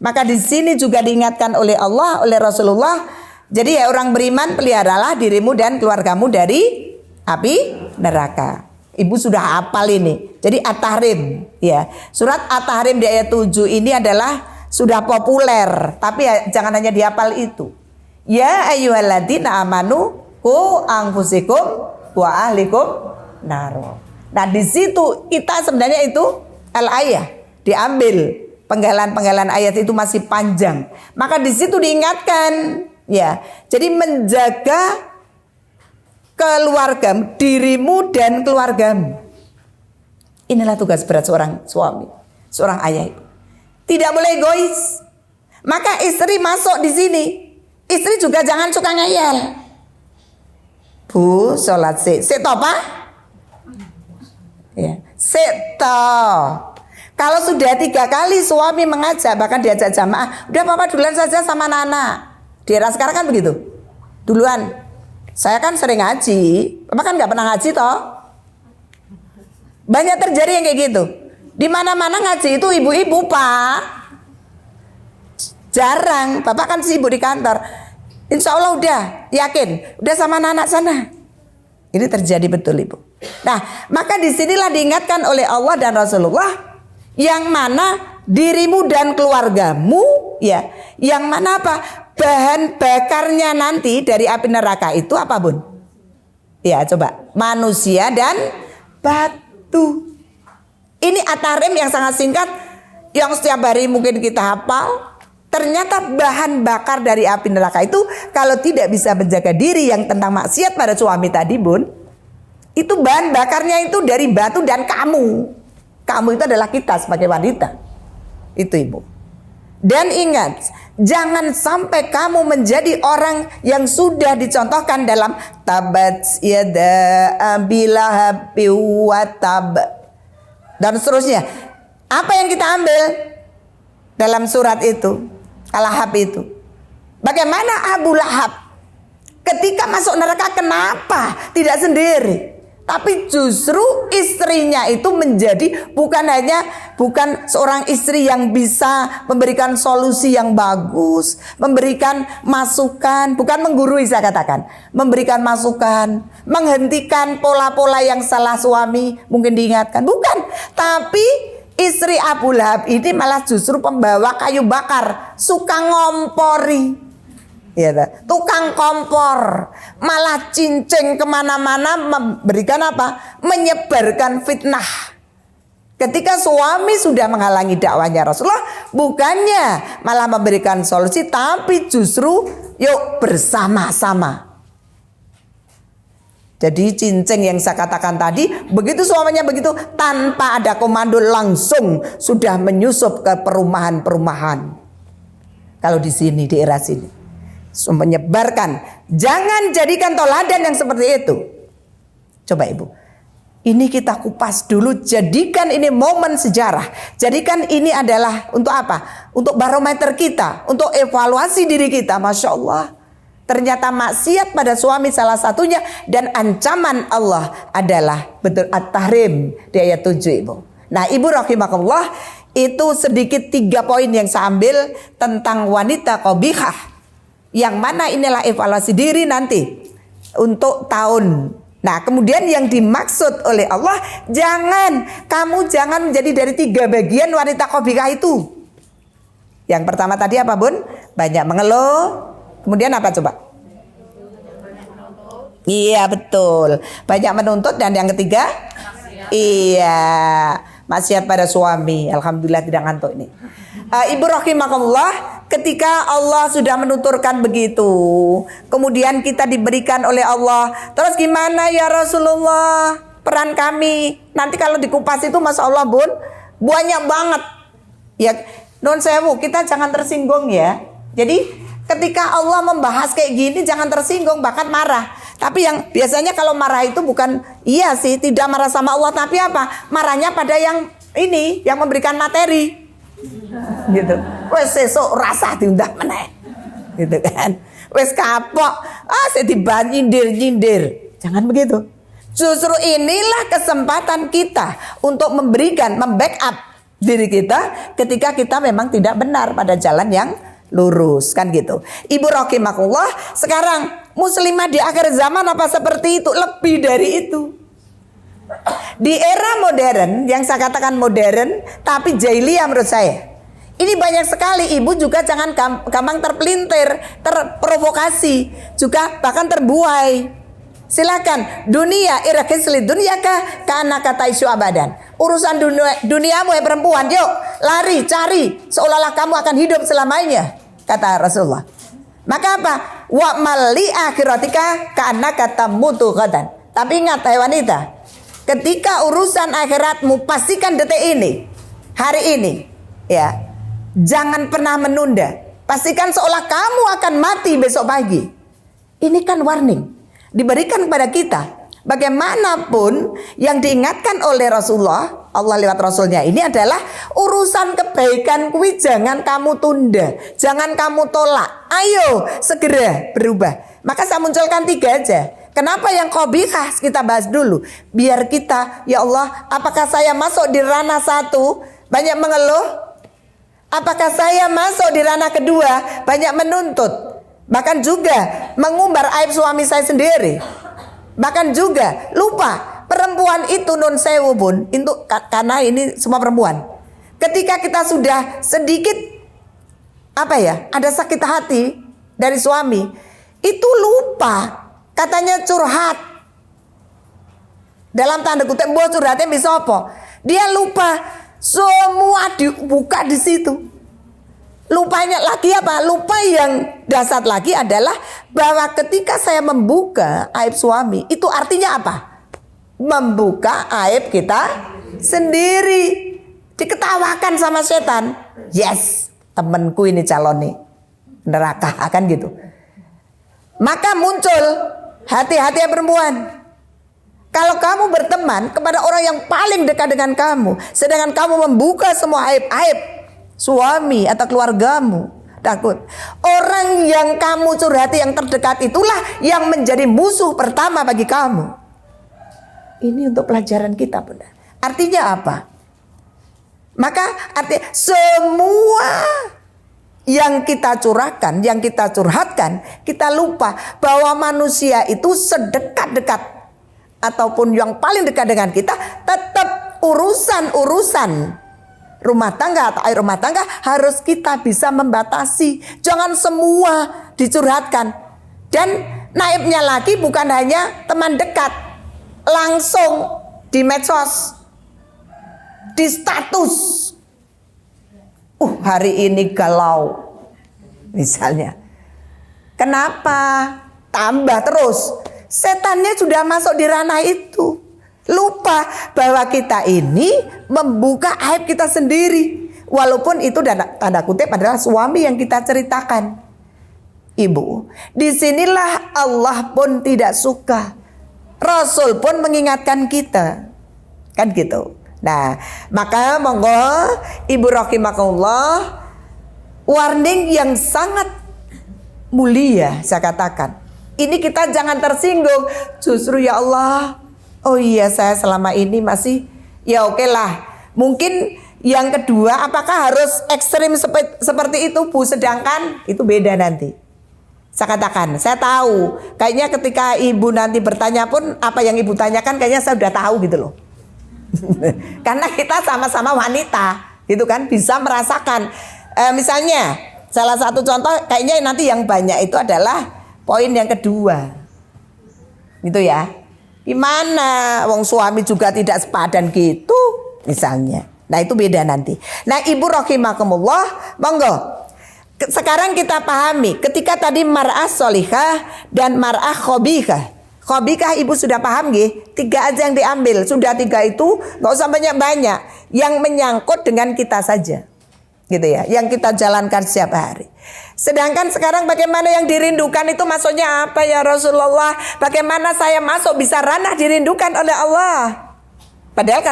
Maka di sini juga diingatkan oleh Allah, oleh Rasulullah. Jadi ya orang beriman, peliharalah dirimu dan keluargamu dari api neraka. Ibu sudah hafal ini. Jadi At-Tahrim, ya. Surat At-Tahrim di ayat 7 ini adalah sudah populer, tapi ya, jangan hanya dihafal itu. Ya ayyuhalladzina amanu qu anfusikum wa ahlikum naro. Nah di situ kita sebenarnya itu al-ayah diambil, penggalan ayat itu masih panjang. Maka di situ diingatkan, ya. Jadi menjaga keluargamu, dirimu dan keluargamu. Inilah tugas berat seorang suami, seorang ayah itu. Tidak boleh egois. Maka istri masuk di sini. Istri juga jangan suka ngeyel. Bu, sholat seto apa? Ya, seto. Kalau sudah 3 kali suami mengajak, bahkan diajak jamaah, udah papa duluan saja sama Nana. Di era sekarang kan begitu. Duluan. Saya kan sering ngaji. Papa kan nggak pernah ngaji toh. Banyak terjadi yang kayak gitu. Di mana-mana ngaji itu ibu-ibu, Pak. Jarang, Bapak kan sibuk di kantor. Insya Allah udah, yakin, udah sama anak sana. Ini terjadi betul, Ibu. Nah, maka disinilah diingatkan oleh Allah dan Rasulullah, yang mana dirimu dan keluargamu, ya, yang mana apa? Bahan bakarnya nanti dari api neraka itu apa, Bun? Ya, coba, manusia dan batu. Ini at-tahrim yang sangat singkat, yang setiap hari mungkin kita hafal. Ternyata bahan bakar dari api neraka itu, kalau tidak bisa menjaga diri yang tentang maksiat pada suami tadi, Bun, itu bahan bakarnya itu dari batu dan kamu. Kamu itu adalah kita sebagai wanita. Itu, Ibu. Dan ingat, jangan sampai kamu menjadi orang yang sudah dicontohkan dalam tabat yada abi lahab wa tab, dan seterusnya. Apa yang kita ambil dalam surat itu, Al-Lahab itu? Bagaimana Abu Lahab ketika masuk neraka, kenapa tidak sendiri? Tapi justru istrinya itu menjadi bukan seorang istri yang bisa memberikan solusi yang bagus, memberikan masukan, bukan menggurui saya katakan, memberikan masukan, menghentikan pola-pola yang salah suami, mungkin diingatkan, bukan. Tapi istri Abu Lahab ini malah justru pembawa kayu bakar, suka ngompori. Ya, tukang kompor, malah cincing kemana-mana, memberikan apa? Menyebarkan fitnah. Ketika suami sudah menghalangi dakwahnya Rasulullah, bukannya malah memberikan solusi, tapi justru yuk bersama-sama. Jadi cincin yang saya katakan tadi, begitu suaminya begitu, tanpa ada komando langsung sudah menyusup ke perumahan-perumahan. Kalau di sini, di era sini, menyebarkan. Jangan jadikan teladan yang seperti itu. Coba Ibu, ini kita kupas dulu. Jadikan ini momen sejarah. Jadikan ini adalah untuk apa? Untuk barometer kita, untuk evaluasi diri kita. Masya Allah, ternyata maksiat pada suami salah satunya. Dan ancaman Allah adalah betul at-tahrim di ayat 7, Ibu. Nah, Ibu rahimakumullah, itu sedikit 3 poin yang saya ambil tentang wanita qabihah, yang mana inilah evaluasi diri nanti untuk tahun. Nah, kemudian yang dimaksud oleh Allah, kamu jangan menjadi dari 3 bagian wanita qabihah itu. Yang pertama tadi apa, Bun? Banyak mengeluh. Kemudian apa coba? Iya, betul. Banyak menuntut. Dan yang ketiga? Iya, maksiat pada suami. Alhamdulillah tidak ngantuk ini. Ibu rahimakumullah, ketika Allah sudah menuturkan begitu, kemudian kita diberikan oleh Allah, terus gimana ya Rasulullah peran kami? Nanti kalau dikupas itu Masya Allah, Bun, banyak banget. Ya, non sewu, kita jangan tersinggung ya. Jadi ketika Allah membahas kayak gini jangan tersinggung, bahkan marah. Tapi yang biasanya kalau marah itu bukan, iya sih, tidak marah sama Allah, tapi apa? Marahnya pada yang ini, yang memberikan materi. Gitu. Wes sesuk rasa diundah meneh. Gitu kan. Wes kapok, saya nyindir. Jangan begitu. Justru inilah kesempatan kita untuk membackup diri kita ketika kita memang tidak benar pada jalan yang lurus, kan gitu. Ibu rahimakumullah, sekarang muslimah di akhir zaman apa seperti itu? Lebih dari itu. Di era modern, yang saya katakan modern tapi jahiliyah menurut saya, ini banyak sekali. Ibu juga jangan gampang terpelintir, terprovokasi, juga bahkan terbuai. Silakan, dunia irakisli dunia karena kata isu abadan. Urusan duniamu ya perempuan, yuk lari cari seolah-olah kamu akan hidup selamanya, kata Rasulullah. Maka apa? Wa mali akhiratika karena kata mutu gadan. Tapi ingat hai wanita, ketika urusan akhiratmu pastikan detik ini, hari ini, ya, jangan pernah menunda. Pastikan seolah kamu akan mati besok pagi. Ini kan warning diberikan kepada kita. Bagaimanapun yang diingatkan oleh Rasulullah, Allah lewat Rasulnya ini adalah urusan kebaikan kuwi jangan kamu tunda, jangan kamu tolak. Ayo segera berubah. Maka saya munculkan 3 aja. Kenapa yang qabihah kita bahas dulu? Biar kita, ya Allah, apakah saya masuk di ranah satu banyak mengeluh? Apakah saya masuk di ranah kedua banyak menuntut? Bahkan juga mengumbar aib suami saya sendiri. Bahkan juga lupa perempuan itu non sewu bun, karena ini semua perempuan. Ketika kita sudah sedikit ada sakit hati dari suami, itu lupa katanya curhat. Dalam tanda kutip curhatnya bisa apa? Dia lupa semua dibuka di situ. Lupanya lagi apa? Lupa yang dasar lagi adalah bahwa ketika saya membuka aib suami, itu artinya apa? Membuka aib kita sendiri. Diketawakan sama setan. Yes, temanku ini calon nih neraka, akan gitu. Maka muncul hati-hati perempuan. Kalau kamu berteman kepada orang yang paling dekat dengan kamu, sedangkan kamu membuka semua aib-aib suami atau keluargamu, takut orang yang kamu curhati yang terdekat itulah yang menjadi musuh pertama bagi kamu. Ini untuk pelajaran kita, Bunda. Artinya apa? Maka artinya semua yang kita curahkan, yang kita curhatkan, kita lupa bahwa manusia itu sedekat-dekat ataupun yang paling dekat dengan kita, tetap urusan-urusan rumah tangga atau air rumah tangga harus kita bisa membatasi. Jangan semua dicurhatkan. Dan naibnya lagi bukan hanya teman dekat, langsung di medsos, di status. Hari ini galau misalnya. Kenapa? Tambah terus. Setannya sudah masuk di ranah itu. Lupa bahwa kita ini membuka aib kita sendiri. Walaupun itu tanda kutip adalah suami yang kita ceritakan. Ibu, disinilah Allah pun tidak suka. Rasul pun mengingatkan kita. Kan gitu. Nah, maka monggo Ibu rahimakumullah, warning yang sangat mulia saya katakan. Ini kita jangan tersinggung. Justru ya Allah, oh iya saya selama ini masih ya oke lah. Mungkin yang kedua apakah harus ekstrim seperti itu Bu? Sedangkan itu beda nanti. Saya katakan, saya tahu. Kayaknya ketika Ibu nanti bertanya pun apa yang Ibu tanyakan kayaknya saya udah tahu gitu loh. Karena kita sama-sama wanita gitu kan, bisa merasakan. Misalnya salah satu contoh kayaknya nanti yang banyak itu adalah poin yang kedua. Gitu ya. Gimana wong suami juga tidak sepadan gitu misalnya. Nah itu beda nanti. Nah Ibu rahimakumullah, monggo sekarang kita pahami ketika tadi mar'ah solihah dan mar'ah khobihah. Khobihah Ibu sudah paham nggih? 3 aja yang diambil. Sudah 3 itu nggak usah banyak-banyak. Yang menyangkut dengan kita saja. Gitu ya, yang kita jalankan setiap hari. Sedangkan sekarang bagaimana yang dirindukan itu maksudnya apa ya Rasulullah? Bagaimana saya masuk bisa ranah dirindukan oleh Allah? Padahal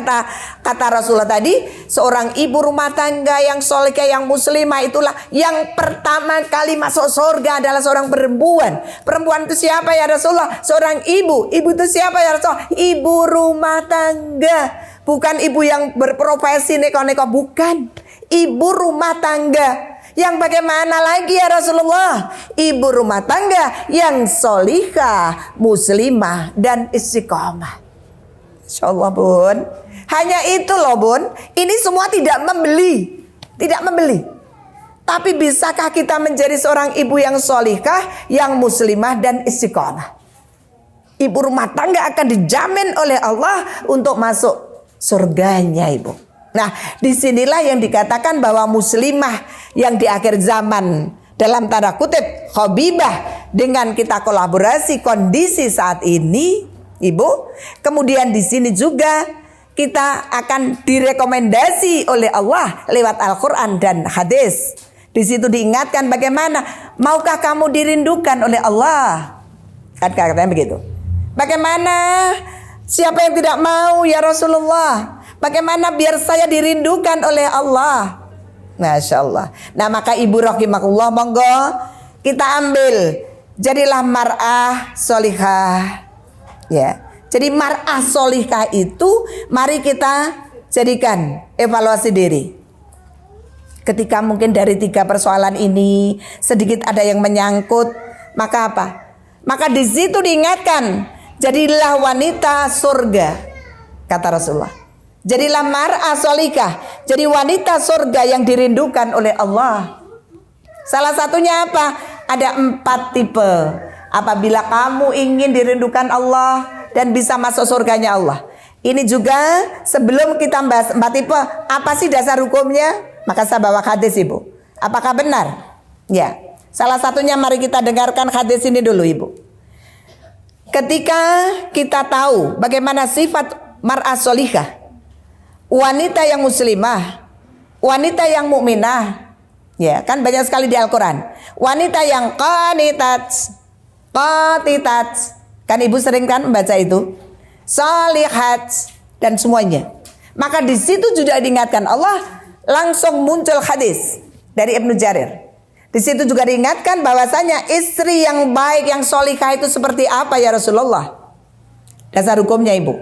kata Rasulullah tadi, seorang ibu rumah tangga yang solehah, yang muslimah itulah yang pertama kali masuk surga adalah seorang perempuan. Perempuan itu siapa ya Rasulullah? Seorang ibu. Ibu itu siapa ya Rasulullah? Ibu rumah tangga. Bukan ibu yang berprofesi neko-neko, bukan. Ibu rumah tangga. Yang bagaimana lagi ya Rasulullah? Ibu rumah tangga yang solihah, muslimah dan istiqomah. Insyaallah Bun. Hanya itu loh Bun. Ini semua tidak membeli. Tidak membeli. Tapi bisakah kita menjadi seorang ibu yang solihah, yang muslimah dan istiqomah? Ibu rumah tangga akan dijamin oleh Allah untuk masuk surganya Ibu. Nah disinilah yang dikatakan bahwa muslimah yang di akhir zaman dalam tanda kutip khabibah dengan kita kolaborasi kondisi saat ini Ibu. Kemudian di sini juga kita akan direkomendasi oleh Allah lewat Al-Quran dan hadis. Di situ diingatkan bagaimana maukah kamu dirindukan oleh Allah? Kan katanya begitu. Bagaimana? Siapa yang tidak mau ya Rasulullah? Bagaimana biar saya dirindukan oleh Allah? Masya Allah. Nah maka Ibu rahimakumullah, monggo kita ambil. Jadilah mar'ah solihah, Ya. Jadi mar'ah solihah itu mari kita jadikan evaluasi diri. Ketika mungkin dari 3 persoalan ini sedikit ada yang menyangkut, maka apa? Maka di situ diingatkan, jadilah wanita surga, kata Rasulullah. Jadilah mar'ah solihah, jadi wanita surga yang dirindukan oleh Allah. Salah satunya apa? Ada 4 tipe. Apabila kamu ingin dirindukan Allah dan bisa masuk surganya Allah. Ini juga sebelum kita bahas 4 tipe, apa sih dasar hukumnya? Maka saya bawa hadis Ibu. Apakah benar? Ya. Salah satunya mari kita dengarkan hadis ini dulu Ibu. Ketika kita tahu bagaimana sifat mar'ah solihah, wanita yang muslimah, wanita yang mukminah, ya kan banyak sekali di Al-Quran. Wanita yang qanitat, kan Ibu sering kan membaca itu, salihat dan semuanya. Maka di situ juga diingatkan Allah, langsung muncul hadis dari Ibnu Jarir. Di situ juga diingatkan bahwasanya istri yang baik, yang solihah itu seperti apa ya Rasulullah? Dasar hukumnya Ibu,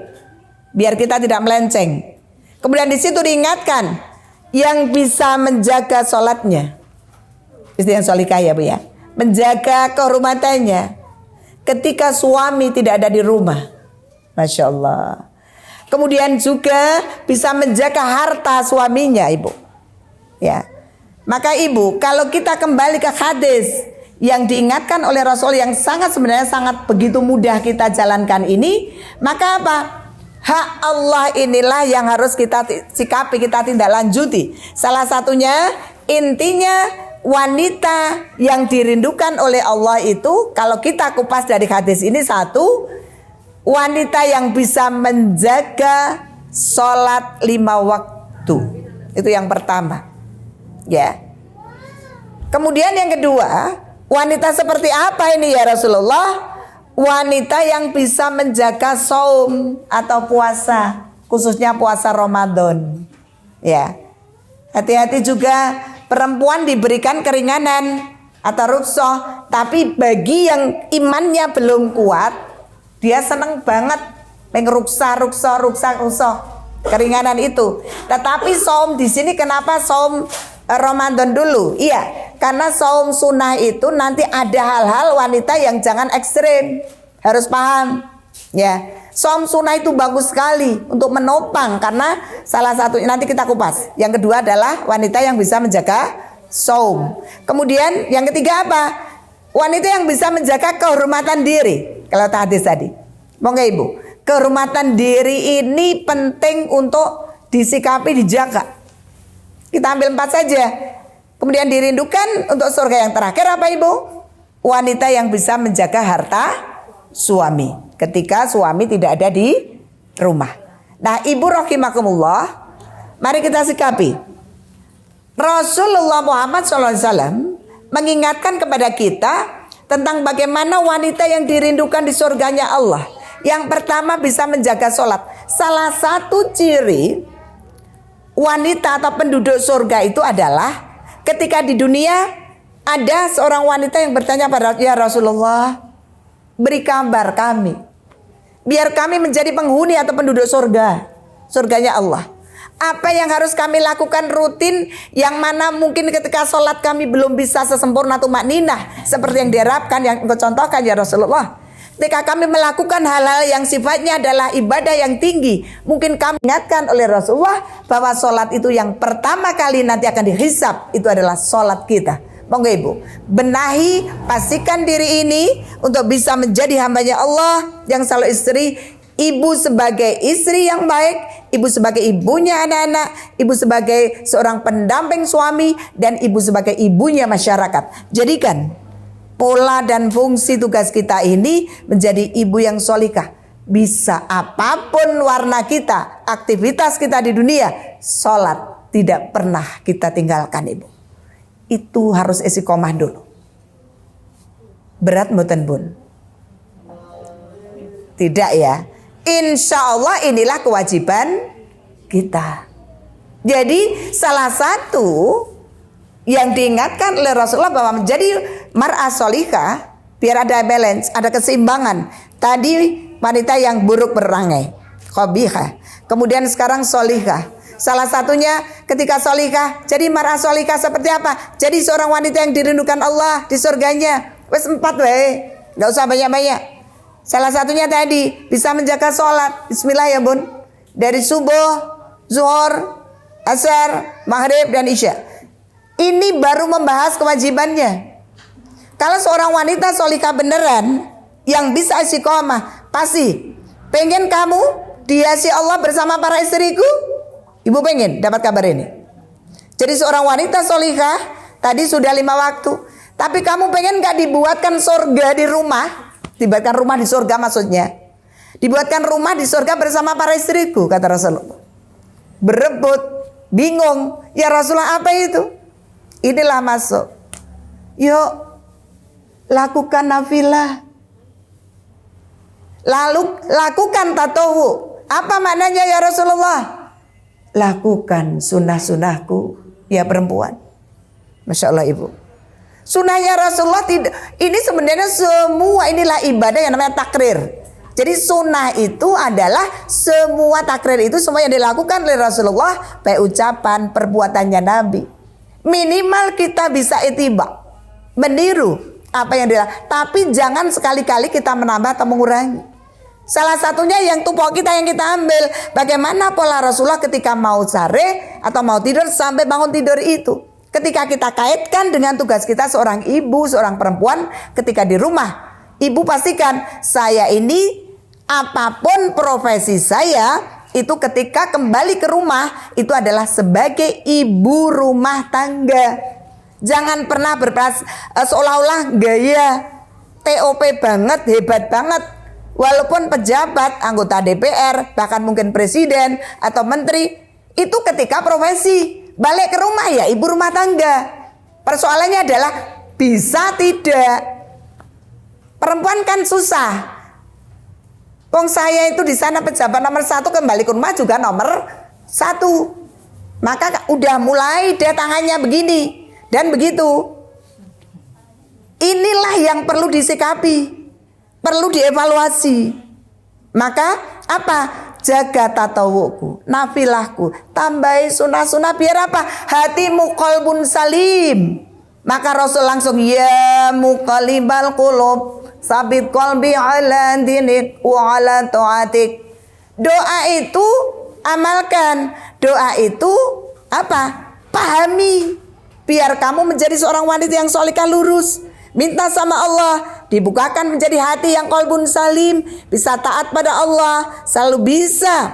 biar kita tidak melenceng. Kemudian di situ diingatkan yang bisa menjaga sholatnya, istri yang solihah ya Bu ya, menjaga kehormatannya ketika suami tidak ada di rumah. Masya Allah. Kemudian juga bisa menjaga harta suaminya Ibu. Ya. Maka Ibu, kalau kita kembali ke hadis yang diingatkan oleh Rasul yang sebenarnya sangat begitu mudah kita jalankan ini, maka apa? Hak Allah inilah yang harus kita sikapi, kita tindak lanjuti. Salah satunya intinya wanita yang dirindukan oleh Allah itu, kalau kita kupas dari hadis ini, satu, wanita yang bisa menjaga sholat 5 waktu. Itu yang pertama. Ya. Kemudian yang kedua, wanita seperti apa ini ya Rasulullah? Wanita yang bisa menjaga saum atau puasa, khususnya puasa Ramadan. Ya. Hati-hati juga perempuan diberikan keringanan atau rukhsah, tapi bagi yang imannya belum kuat, dia senang banget mengruksa keringanan itu. Tetapi saum di sini kenapa saum Ramadan dulu? Iya, karena saum sunnah itu nanti ada hal-hal wanita yang jangan ekstrim. Harus paham. Ya, saum sunnah itu bagus sekali untuk menopang, karena salah satunya nanti kita kupas. Yang kedua adalah wanita yang bisa menjaga saum. Kemudian yang ketiga apa? Wanita yang bisa menjaga kehormatan diri. Kalau hadis tadi, monggo Ibu, kehormatan diri ini penting untuk disikapi, dijaga. Kita ambil 4 saja. Kemudian dirindukan untuk surga yang terakhir apa Ibu? Wanita yang bisa menjaga harta suami ketika suami tidak ada di rumah. Nah Ibu rahimakumullah, mari kita sikapi. Rasulullah Muhammad SAW mengingatkan kepada kita tentang bagaimana wanita yang dirindukan di surganya Allah. Yang pertama bisa menjaga sholat. Salah satu ciri wanita atau penduduk surga itu adalah ketika di dunia ada seorang wanita yang bertanya pada ya Rasulullah, beri kabar kami, biar kami menjadi penghuni atau penduduk surga, surganya Allah. Apa yang harus kami lakukan rutin, yang mana mungkin ketika sholat kami belum bisa sesempurna tumakninah seperti yang diharapkan, yang engkau contohkan ya Rasulullah. Ketika kami melakukan hal-hal yang sifatnya adalah ibadah yang tinggi, mungkin kami ingatkan oleh Rasulullah bahwa sholat itu yang pertama kali nanti akan dihisab, itu adalah sholat kita. Monggo Ibu, benahi, pastikan diri ini untuk bisa menjadi hambanya Allah yang selalu istri. Ibu sebagai istri yang baik, ibu sebagai ibunya anak-anak, ibu sebagai seorang pendamping suami, dan ibu sebagai ibunya masyarakat. Jadikan pola dan fungsi tugas kita ini menjadi ibu yang solihah. Bisa apapun warna kita, aktivitas kita di dunia, sholat tidak pernah kita tinggalkan Ibu. Itu harus istiqomah dulu. Berat mboten Bun? Tidak ya. Insya Allah inilah kewajiban kita. Jadi salah satu yang diingatkan oleh Rasulullah bahwa menjadi mar'ah solihah, biar ada balance, ada keseimbangan. Tadi wanita yang buruk berangai, qabihah. Kemudian sekarang solihah. Salah satunya ketika solihah, jadi mar'ah solihah seperti apa? Jadi seorang wanita yang dirindukan Allah di surganya. Wes 4 wae, nggak usah banyak-banyak. Salah satunya tadi bisa menjaga sholat. Bismillah ya bun. Dari subuh, zuhur, asar, maghrib dan isya. Ini baru membahas kewajibannya. Kalau seorang wanita solihah beneran yang bisa istiqomah, pasti pengen kamu dihiasi Allah bersama para istriku. Ibu pengen dapat kabar ini. Jadi seorang wanita solihah tadi sudah 5 waktu. Tapi kamu pengen gak dibuatkan surga di rumah? Dibuatkan rumah di surga maksudnya. Dibuatkan rumah di surga bersama para istriku, kata Rasulullah. Berebut, bingung. Ya Rasulullah apa itu? Inilah masuk. Yuk, lakukan nafilah. Lalu lakukan tatawu. Apa maknanya ya Rasulullah? Lakukan sunnah-sunnahku ya perempuan. Masya Allah ibu. Sunnahnya Rasulullah tidak. Ini sebenarnya semua inilah ibadah yang namanya takrir. Jadi sunnah itu adalah semua takrir itu semua yang dilakukan oleh Rasulullah. Baik ucapan, perbuatannya Nabi. Minimal kita bisa ittiba, meniru apa yang dilakukan. Tapi jangan sekali-kali kita menambah atau mengurangi. Salah satunya yang tupoh kita yang kita ambil. Bagaimana pola Rasulullah ketika mau sare atau mau tidur sampai bangun tidur itu. Ketika kita kaitkan dengan tugas kita seorang ibu, seorang perempuan ketika di rumah. Ibu pastikan saya ini apapun profesi saya itu ketika kembali ke rumah itu adalah sebagai ibu rumah tangga. Jangan pernah seolah-olah gaya TOP banget, hebat banget. Walaupun pejabat, anggota DPR, bahkan mungkin presiden atau menteri, itu ketika profesi. Balik ke rumah ya ibu rumah tangga. Persoalannya adalah bisa tidak. Perempuan kan susah. Wong saya itu di sana pejabat nomor 1, kembali ke rumah juga nomor 1. Maka udah mulai dia tangannya begini dan begitu. Inilah yang perlu disikapi. Perlu dievaluasi. Maka apa? Jaga tatawuku, nafilahku, tambahi sunnah-sunnah biar apa? Hatimu qalbun salim. Maka Rasul langsung ya muqallibal qulub, sabit qalbi ala dinik wa ala taatik. Doa itu amalkan. Doa itu apa? Pahami. Biar kamu menjadi seorang wanita yang solihah lurus. Minta sama Allah, dibukakan menjadi hati yang qalbun salim, bisa taat pada Allah, selalu bisa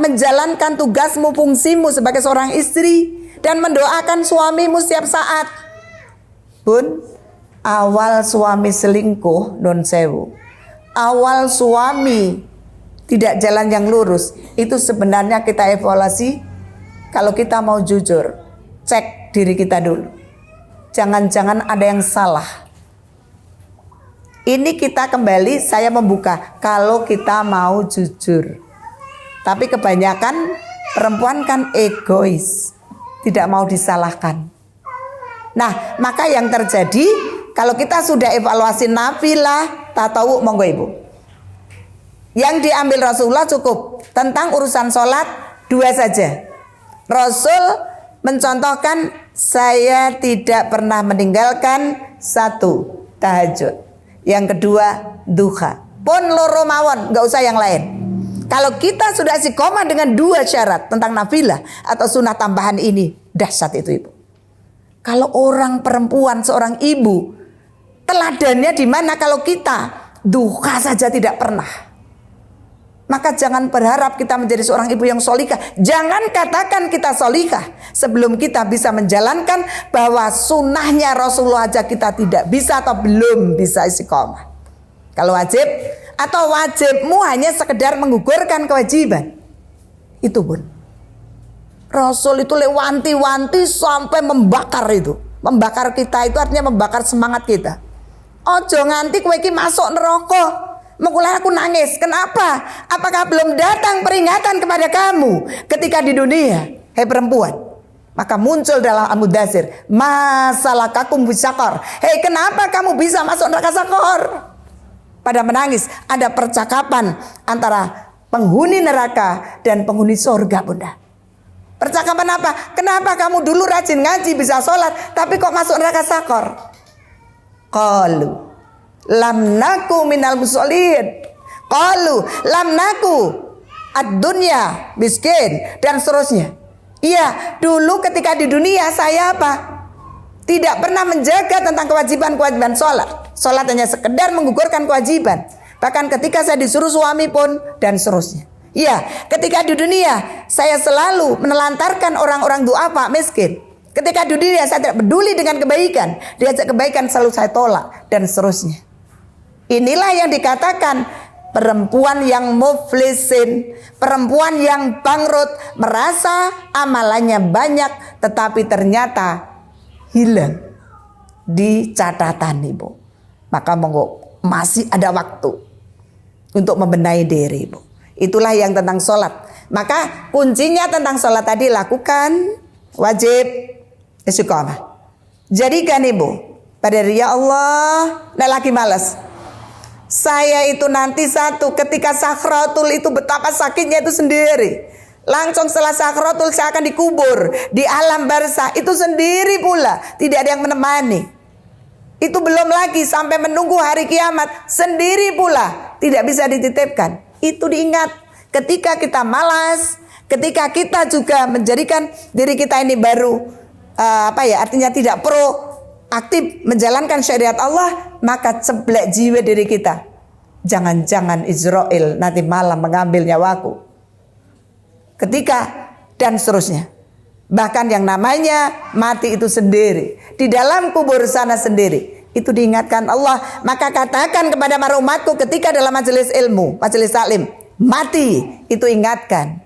menjalankan tugasmu, fungsimu sebagai seorang istri dan mendoakan suamimu setiap saat. Bun, awal suami selingkuh, non sewu. Awal suami tidak jalan yang lurus, itu sebenarnya kita evaluasi. Kalau kita mau jujur, cek diri kita dulu. Jangan-jangan ada yang salah. Ini kita kembali saya membuka kalau kita mau jujur. Tapi kebanyakan perempuan kan egois, tidak mau disalahkan. Nah, maka yang terjadi kalau kita sudah evaluasi nafilah, tatawu, monggo ibu. Yang diambil Rasulullah cukup tentang urusan sholat 2 saja. Rasul mencontohkan saya tidak pernah meninggalkan 1 tahajud. Yang kedua duha. Pun loro mawon, gak usah yang lain. Kalau kita sudah istiqomah dengan 2 syarat tentang nafilah atau sunnah tambahan ini, dahsyat itu ibu. Kalau orang perempuan, seorang ibu, teladannya di mana kalau kita duha saja tidak pernah. Maka jangan berharap kita menjadi seorang ibu yang solihah. Jangan katakan kita solihah sebelum kita bisa menjalankan bahwa sunnahnya Rasulullah aja kita tidak bisa atau belum bisa istiqomah. Kalau wajib atau wajibmu hanya sekedar menggugurkan kewajiban. Itu pun. Rasul itu wanti-wanti sampai membakar itu. Membakar kita itu artinya membakar semangat kita. Ojo nganti kowe iki masuk neraka. Mulai aku nangis. Kenapa? Apakah belum datang peringatan kepada kamu ketika di dunia? Hei perempuan. Maka muncul dalam Al-Mudaththir, masalakakum fisaqar. Hei, kenapa kamu bisa masuk neraka sakor? pada menangis. Ada percakapan antara penghuni neraka dan penghuni surga, Bunda. Percakapan apa? Kenapa kamu dulu rajin ngaji, bisa sholat, tapi kok masuk neraka sakor? Qalu lam naku minal musholin, qalu lam naku ad-dunya miskin, dan seterusnya. Iya, dulu ketika di dunia saya apa? Tidak pernah menjaga tentang kewajiban-kewajiban sholat. Sholat hanya sekedar menggugurkan kewajiban. Bahkan ketika saya disuruh suami pun, dan seterusnya. Iya, ketika di dunia saya selalu menelantarkan orang-orang duafa miskin. Ketika di dunia saya tidak peduli dengan kebaikan, diajak kebaikan selalu saya tolak, dan seterusnya. Inilah yang dikatakan perempuan yang muflisin, perempuan yang bangkrut, merasa amalannya banyak tetapi ternyata hilang di catatan, Ibu. Maka monggo masih ada waktu untuk membenahi diri, Ibu. Itulah yang tentang sholat. Maka kuncinya tentang sholat tadi, lakukan wajib istiqomah. Jadikan, Ibu, pada diri, ya Allah, nah lagi malas. Saya itu nanti satu ketika sakratul itu betapa sakitnya itu sendiri. Langsung setelah sakratul saya akan dikubur di alam barzah itu sendiri pula, tidak ada yang menemani. Itu belum lagi sampai menunggu hari kiamat, sendiri pula, tidak bisa dititipkan. Itu diingat ketika kita malas, ketika kita juga menjadikan diri kita ini baru artinya tidak pro aktif menjalankan syariat Allah, maka ceblek jiwa diri kita. Jangan-jangan Israel nanti malam mengambil nyawaku. Ketika dan seterusnya. Bahkan yang namanya mati itu sendiri, di dalam kubur sana sendiri, itu diingatkan Allah. Maka katakan kepada para umatku ketika dalam majelis ilmu, majelis taklim, mati itu ingatkan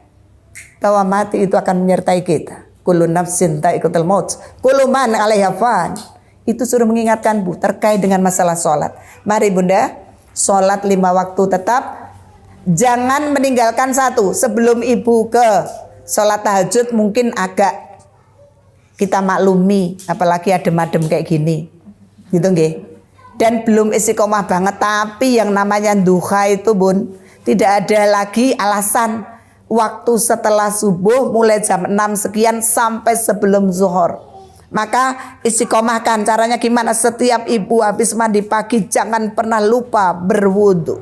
bahwa mati itu akan menyertai kita. Kullu nafsin dha'iqatul maut, kullu man 'alaiha fan. Itu suruh mengingatkan, Bu, terkait dengan masalah sholat. Mari Bunda, sholat 5 waktu tetap. Jangan meninggalkan satu. Sebelum Ibu ke sholat tahajud mungkin agak kita maklumi, apalagi adem-adem kayak gini, gitu nggih. Dan belum istiqomah banget. Tapi yang namanya duha itu, Bun, tidak ada lagi alasan. Waktu setelah subuh mulai jam 6 sekian sampai sebelum zuhur. Maka istiqomahkan. Caranya gimana? Setiap ibu habis mandi pagi jangan pernah lupa berwudu.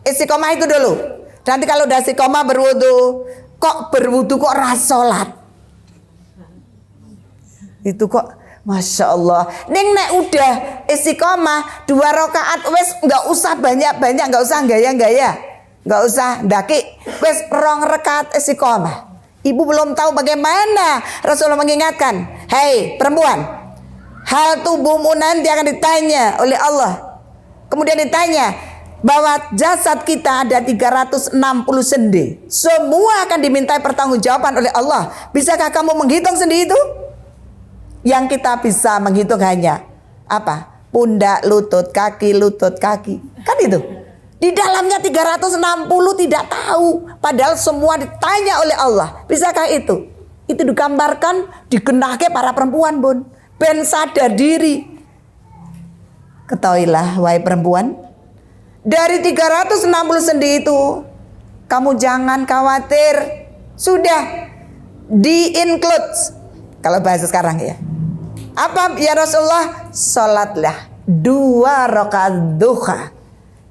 Istiqomah itu dulu. Nanti kalau udah istiqomah berwudu, kok berwudu kok rasolat? Itu kok Masya Allah. Ning nek udah istiqomah 2 rakaat wes nggak usah banyak-banyak, nggak usah gaya-gaya, nggak usah daki, wes 2 rakaat istiqomah. Ibu belum tahu bagaimana Rasulullah mengingatkan, hei perempuan, hal tubuhmu nanti akan ditanya oleh Allah. Kemudian ditanya bahwa jasad kita ada 360 sendi. Semua akan dimintai pertanggungjawaban oleh Allah. Bisakah kamu menghitung sendi itu? Yang kita bisa menghitung hanya apa? Pundak, lutut, kaki, lutut, kaki. Kan itu. Di dalamnya 360 tidak tahu. Padahal semua ditanya oleh Allah. Bisakah itu? Itu digambarkan, digenahke para perempuan, Bun. Ben sadar diri. Ketahuilah, wahai perempuan, dari 360 sendi itu, kamu jangan khawatir. Sudah di-include. Kalau bahasa sekarang ya. Apa ya Rasulullah? Sholatlah 2 rakaat duha.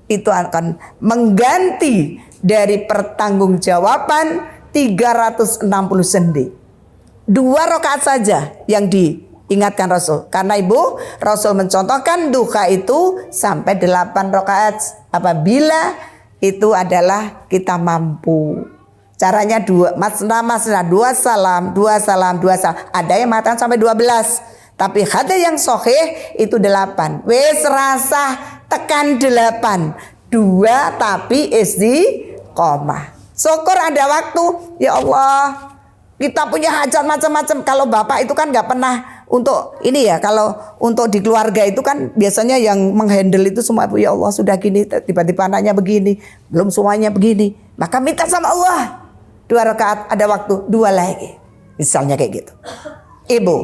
Itu akan mengganti dari pertanggungjawaban 360 sendi. 2 rakaat saja yang diingatkan Rasul. Karena Ibu, Rasul mencontohkan duha itu sampai 8 rakaat apabila itu adalah kita mampu. Caranya 2 masna 2 salam, 2 salam, 2 salam. Ada yang mengatakan sampai 12. Tapi hadis yang sahih itu 8. Wes rasa tekan 8. 2 tapi istiqomah. Syukur ada waktu. Ya Allah, kita punya hajat macam-macam. Kalau bapak itu kan nggak pernah untuk ini ya. Kalau untuk di keluarga itu kan biasanya yang menghandle itu semua. Ya Allah sudah gini, tiba-tiba anaknya begini, belum semuanya begini. Maka minta sama Allah 2 rakaat, ada waktu 2 lagi. Misalnya kayak gitu. Ibu,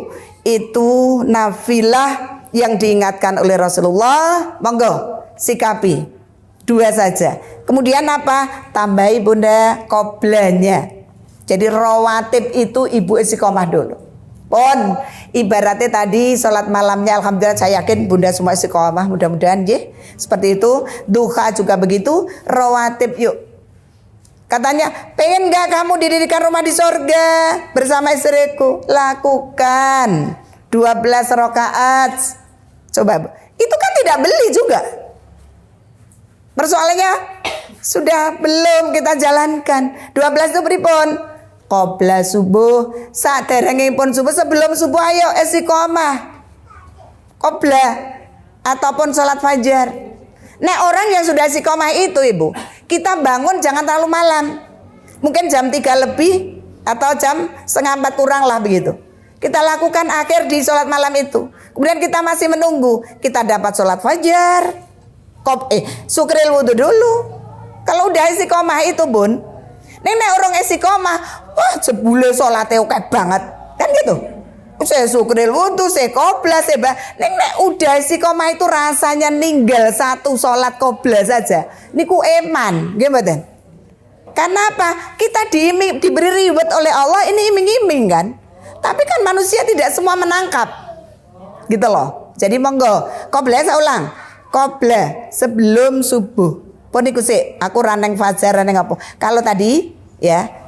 itu nafilah yang diingatkan oleh Rasulullah. Monggo sikapi. 2 saja. Kemudian apa? Tambahi Bunda qoblanya. Jadi rawatib itu ibu istiqomah dulu. Pun ibaratnya tadi sholat malamnya alhamdulillah saya yakin Bunda semua istiqomah, mudah-mudahan ya. Seperti itu. Duha juga begitu. Rawatib yuk. Katanya, pengen gak kamu didirikan rumah di surga bersama istriku? Lakukan 12 rakaat. Coba, itu kan tidak beli juga. Persoalannya sudah belum kita jalankan. 12 itu pripun? Qobla subuh, saderengipun subuh, sebelum subuh ayo istiqomah. Qobla ataupun sholat fajar. Nah, orang yang sudah istiqomah itu Ibu, kita bangun jangan terlalu malam. Mungkin jam 3 lebih atau jam setengah 4 kurang lah begitu. Kita lakukan akhir di sholat malam itu. Kemudian kita masih menunggu. Kita dapat sholat fajar. Sukril wudhu dulu. Kalau udah istiqomah itu Bun. Nek orang istiqomah, wah jebule sholatnya oke banget. Kan gitu. Saya sukril wudhu, saya qobla, saya nek udah istiqomah itu rasanya ninggal satu sholat qobla saja. Niku eman, gimana? Karena apa? Kita diberi reward oleh Allah, ini iming-iming kan? Tapi kan manusia tidak semua menangkap. Gitu loh. Jadi monggo, qobla saya ulang. Qobla sebelum subuh. Pun iku sih, aku raneng fajar, raneng apa? Kalau tadi ya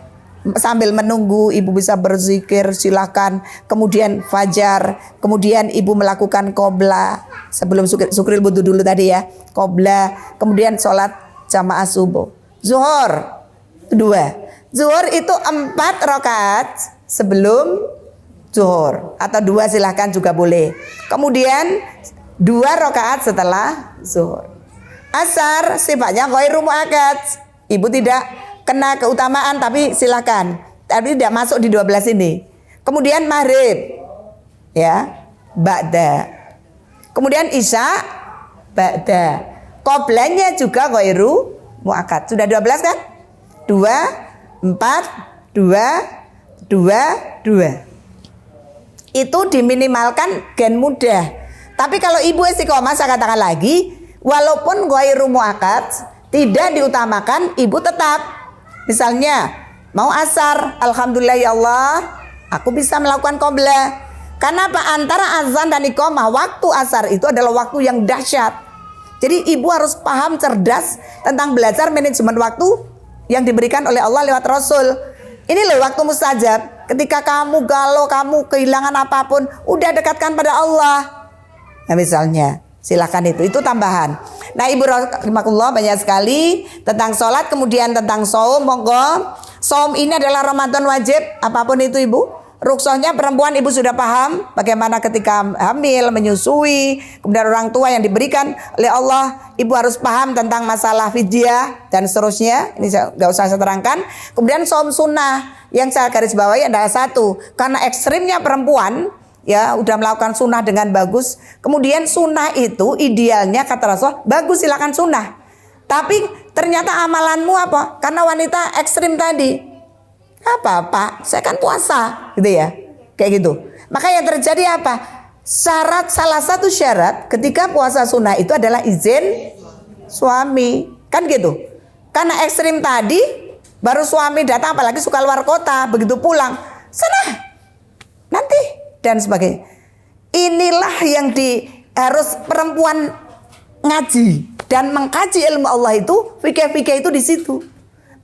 sambil menunggu ibu bisa berzikir silakan, kemudian fajar, kemudian ibu melakukan qobla sebelum sukril wudhu dulu tadi ya, qobla, kemudian sholat jamaah subuh. Zuhur 2, zuhur itu 4 rakaat sebelum zuhur atau 2 silahkan juga boleh, kemudian 2 rakaat setelah zuhur. Asar sifatnya ghairu muakkad, ibu tidak kena keutamaan tapi silakan, tapi tidak masuk di 12 ini. Kemudian maghrib ya ba'da, kemudian isya ba'da. Qoblanya juga ghairu muakkad. Sudah 12 kan? 2 4 2 2 2. Itu diminimalkan gen mudah. Tapi kalau ibu istiqomah, saya katakan lagi, walaupun ghairu muakkad tidak diutamakan, ibu tetap misalnya mau asar, alhamdulillah ya Allah, aku bisa melakukan qobla. Karena apa? Antara azan dan iqamah, waktu asar itu adalah waktu yang dahsyat. Jadi ibu harus paham cerdas tentang belajar manajemen waktu yang diberikan oleh Allah lewat Rasul. Ini loh waktu mustajab. Ketika kamu galau, kamu kehilangan apapun, udah dekatkan pada Allah. Nah misalnya, silakan itu tambahan. Nah ibu rahimakumullah, banyak sekali tentang sholat, kemudian tentang saum. Monggo, saum ini adalah Ramadan wajib, apapun itu ibu. Rukhsahnya perempuan ibu sudah paham bagaimana ketika hamil, menyusui, kemudian orang tua yang diberikan oleh Allah, ibu harus paham tentang masalah fidyah dan seterusnya. Ini nggak usah saya terangkan. Kemudian saum sunnah yang saya garis bawahi adalah 1, karena ekstrimnya perempuan ya udah melakukan sunnah dengan bagus. Kemudian sunnah itu idealnya kata Rasul bagus, silakan sunnah. Tapi ternyata amalanmu apa? Karena wanita ekstrim tadi, apa saya kan puasa gitu ya, kayak gitu. Maka yang terjadi apa? Salah satu syarat ketika puasa sunnah itu adalah izin suami, kan gitu. Karena ekstrim tadi, baru suami datang, apalagi suka luar kota, begitu pulang sana nanti dan sebagainya. Inilah yang harus perempuan ngaji dan mengkaji ilmu Allah itu, fikih-fikih itu di situ.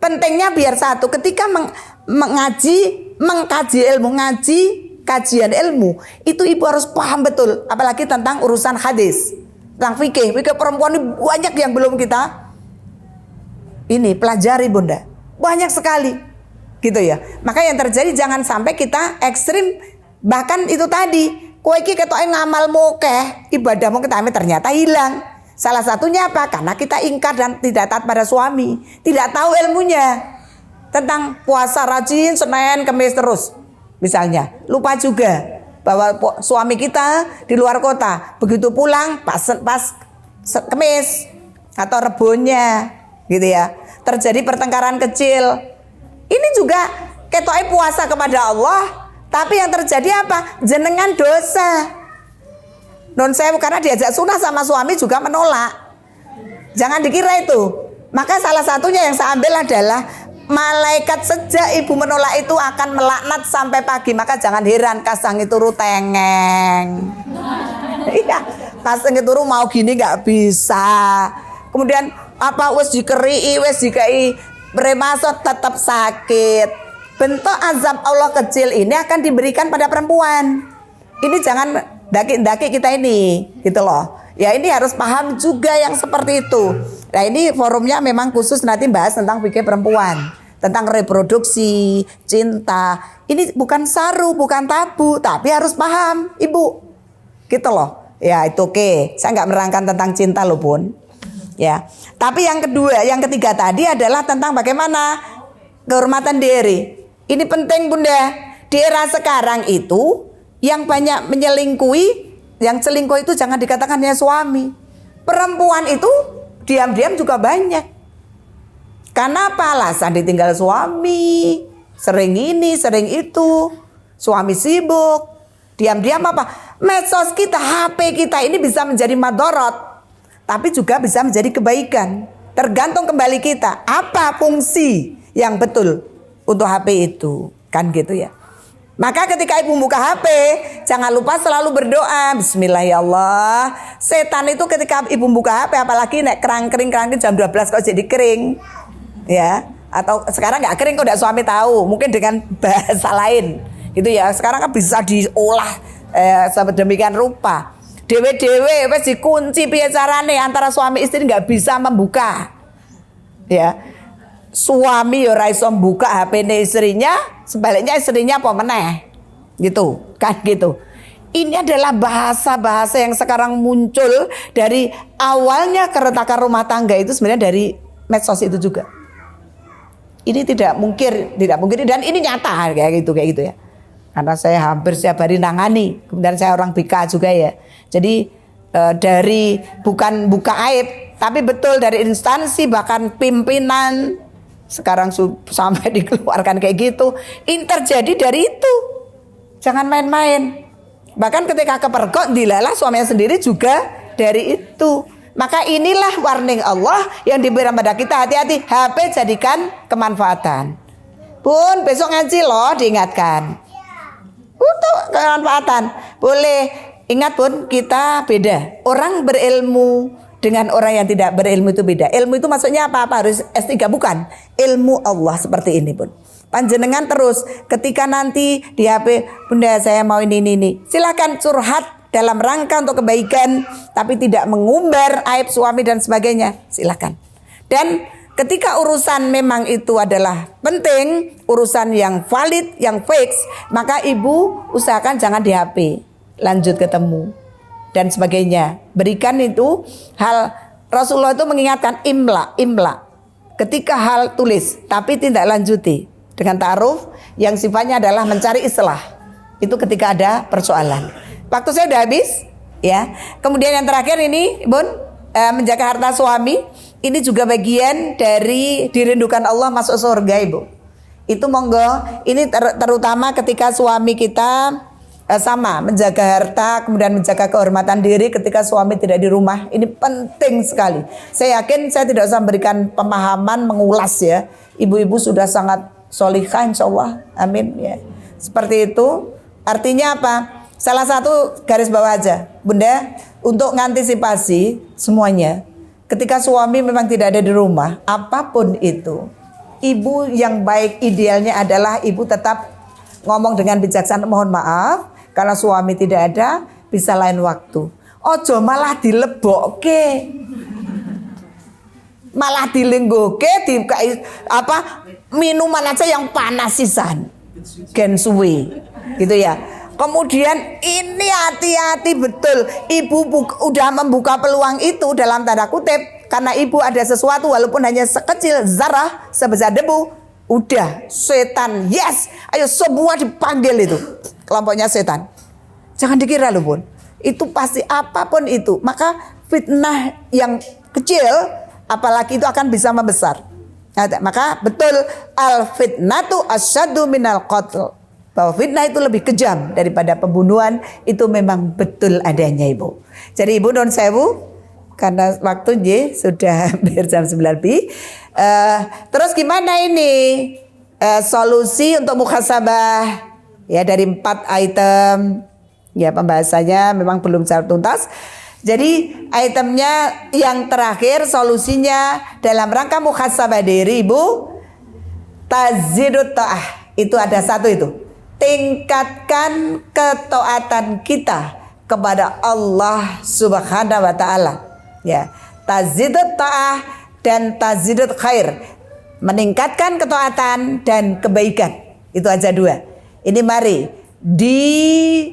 Pentingnya biar satu, ketika mengkaji ilmu, ngaji kajian ilmu, itu ibu harus paham betul, apalagi tentang urusan hadis, tentang fikih perempuan ini banyak yang belum kita ini pelajari Bunda, banyak sekali gitu ya. Maka yang terjadi jangan sampai kita ekstrim. Bahkan itu tadi, kowe iki ketoke ngamalmu akeh, ibadahmu ternyata hilang. Salah satunya apa? Karena kita ingkar dan tidak taat pada suami, tidak tahu ilmunya tentang puasa rajin Senin Kamis terus. Misalnya, lupa juga bahwa suami kita di luar kota, begitu pulang pas Kamis atau Rebonya gitu ya. Terjadi pertengkaran kecil. Ini juga ketoke puasa kepada Allah, tapi yang terjadi apa? Jenengan dosa. Non sewu, karena diajak sunnah sama suami juga menolak. Jangan dikira itu. Maka salah satunya yang saya ambil adalah malaikat sejak ibu menolak itu akan melaknat sampai pagi. Maka jangan heran kasang itu tengeng. Iya, kasang itu mau gini nggak bisa. Kemudian apa wes dikeri, wes dikai premasot tetap sakit. Bentuk azab Allah kecil ini akan diberikan pada perempuan. Ini jangan daki-daki kita ini, gitu loh. Ya ini harus paham juga yang seperti itu. Nah ini forumnya memang khusus nanti bahas tentang fikih perempuan, tentang reproduksi, cinta. Ini bukan saru, bukan tabu, tapi harus paham, ibu. Gitu loh. Ya itu oke. Saya nggak menerangkan tentang cinta loh bun. Ya. Tapi yang kedua, yang ketiga tadi adalah tentang bagaimana kehormatan diri. Ini penting bunda. Di era sekarang itu yang banyak menyelingkuhi. Yang selingkuh itu jangan dikatakan hanya suami. Perempuan itu diam-diam juga banyak. Karena apa? Alasan ditinggal suami, sering ini, sering itu. Suami sibuk. Diam-diam apa? Medsos kita, HP kita ini bisa menjadi madorot. Tapi juga bisa menjadi kebaikan. Tergantung kembali kita. Apa fungsi yang betul untuk HP itu? Kan gitu ya. Maka ketika ibu buka HP, jangan lupa selalu berdoa. Bismillah ya Allah. Setan itu ketika ibu buka HP, apalagi nek kerang-kering jam 12 kok jadi kering. Ya, atau sekarang nggak kering kok udah suami tahu. Mungkin dengan bahasa lain. Gitu ya. Sekarang kan bisa diolah sedemikian rupa. Dewe-dewe wes dikunci piye carane antara suami istri nggak bisa membuka. Ya. Suami ora iso buka HP-ne istrinya, sebaliknya istrinya apa meneh. Gitu, kan gitu. Ini adalah bahasa-bahasa yang sekarang muncul dari awalnya keretakan rumah tangga itu sebenarnya dari medsos itu juga. Ini tidak mungkin dan ini nyata kayak gitu ya. Karena saya hampir setiap hari nangani, kemudian saya orang BK juga ya. Jadi dari bukan buka aib, tapi betul dari instansi bahkan pimpinan sekarang sampai dikeluarkan kayak gitu. Ini terjadi dari itu. Jangan main-main. Bahkan ketika kepergok dilalah suaminya sendiri juga dari itu. Maka inilah warning Allah yang diberikan pada kita. Hati-hati, HP jadikan kemanfaatan. Bun, besok ngaji loh, diingatkan. Untuk kemanfaatan. Boleh. Ingat bun, kita beda. Orang berilmu dengan orang yang tidak berilmu itu beda. Ilmu itu maksudnya apa-apa harus S3 bukan. Ilmu Allah seperti ini pun. Panjenengan terus ketika nanti di HP, bunda saya mau ini. Silakan curhat dalam rangka untuk kebaikan, tapi tidak mengumbar aib suami dan sebagainya. Silakan. Dan ketika urusan memang itu adalah penting, urusan yang valid, yang fix, maka ibu usahakan jangan di HP. Lanjut ketemu dan sebagainya. Berikan itu hal. Rasulullah itu mengingatkan imla. Ketika hal tulis tapi tidak lanjuti dengan ta'aruf yang sifatnya adalah mencari islah. Itu ketika ada persoalan. Waktu saya udah habis ya. Kemudian yang terakhir ini bun, menjaga harta suami. Ini juga bagian dari dirindukan Allah masuk surga ibu. Itu monggo. Ini terutama ketika suami kita sama menjaga harta, kemudian menjaga kehormatan diri ketika suami tidak di rumah. Ini penting sekali. Saya yakin saya tidak usah memberikan pemahaman mengulas ya. Ibu-ibu sudah sangat solihah insyaallah. Amin ya. Seperti itu. Artinya apa? Salah satu garis bawah aja, bunda, untuk mengantisipasi semuanya. Ketika suami memang tidak ada di rumah, apapun itu, ibu yang baik idealnya adalah ibu tetap ngomong dengan bijaksana, mohon maaf karena suami tidak ada, bisa lain waktu. Ojo malah dilebokke. Malah dilenggoke minuman aja yang panas sisan. Gen suwe. Gitu ya. Kemudian ini hati-hati betul. Ibu udah membuka peluang itu dalam tanda kutip karena ibu ada sesuatu walaupun hanya sekecil zarah, sebesar debu. Udah setan, yes, ayo semua dipanggil itu kelompoknya setan. Jangan dikira loh bun, itu pasti apapun itu. Maka fitnah yang kecil, apalagi itu akan bisa membesar. Nah, maka betul al fitnatu asyaddu minal qatl. Bahwa fitnah itu lebih kejam daripada pembunuhan, itu memang betul adanya ibu. Jadi ibu non sewu, karena waktu sudah hampir jam 9 lebih. Terus gimana ini solusi untuk muhasabah? Ya, dari 4 item. Ya, pembahasannya memang belum secara tuntas. Jadi itemnya yang terakhir solusinya dalam rangka muhasabah diri Ibu, tazidut ta'ah. Itu ada 1 itu. Tingkatkan ketaatan kita kepada Allah Subhanahu wa taala. Ya, tazidut ta'ah dan tazidut khair. Meningkatkan ketaatan dan kebaikan. Itu aja 2. Ini mari di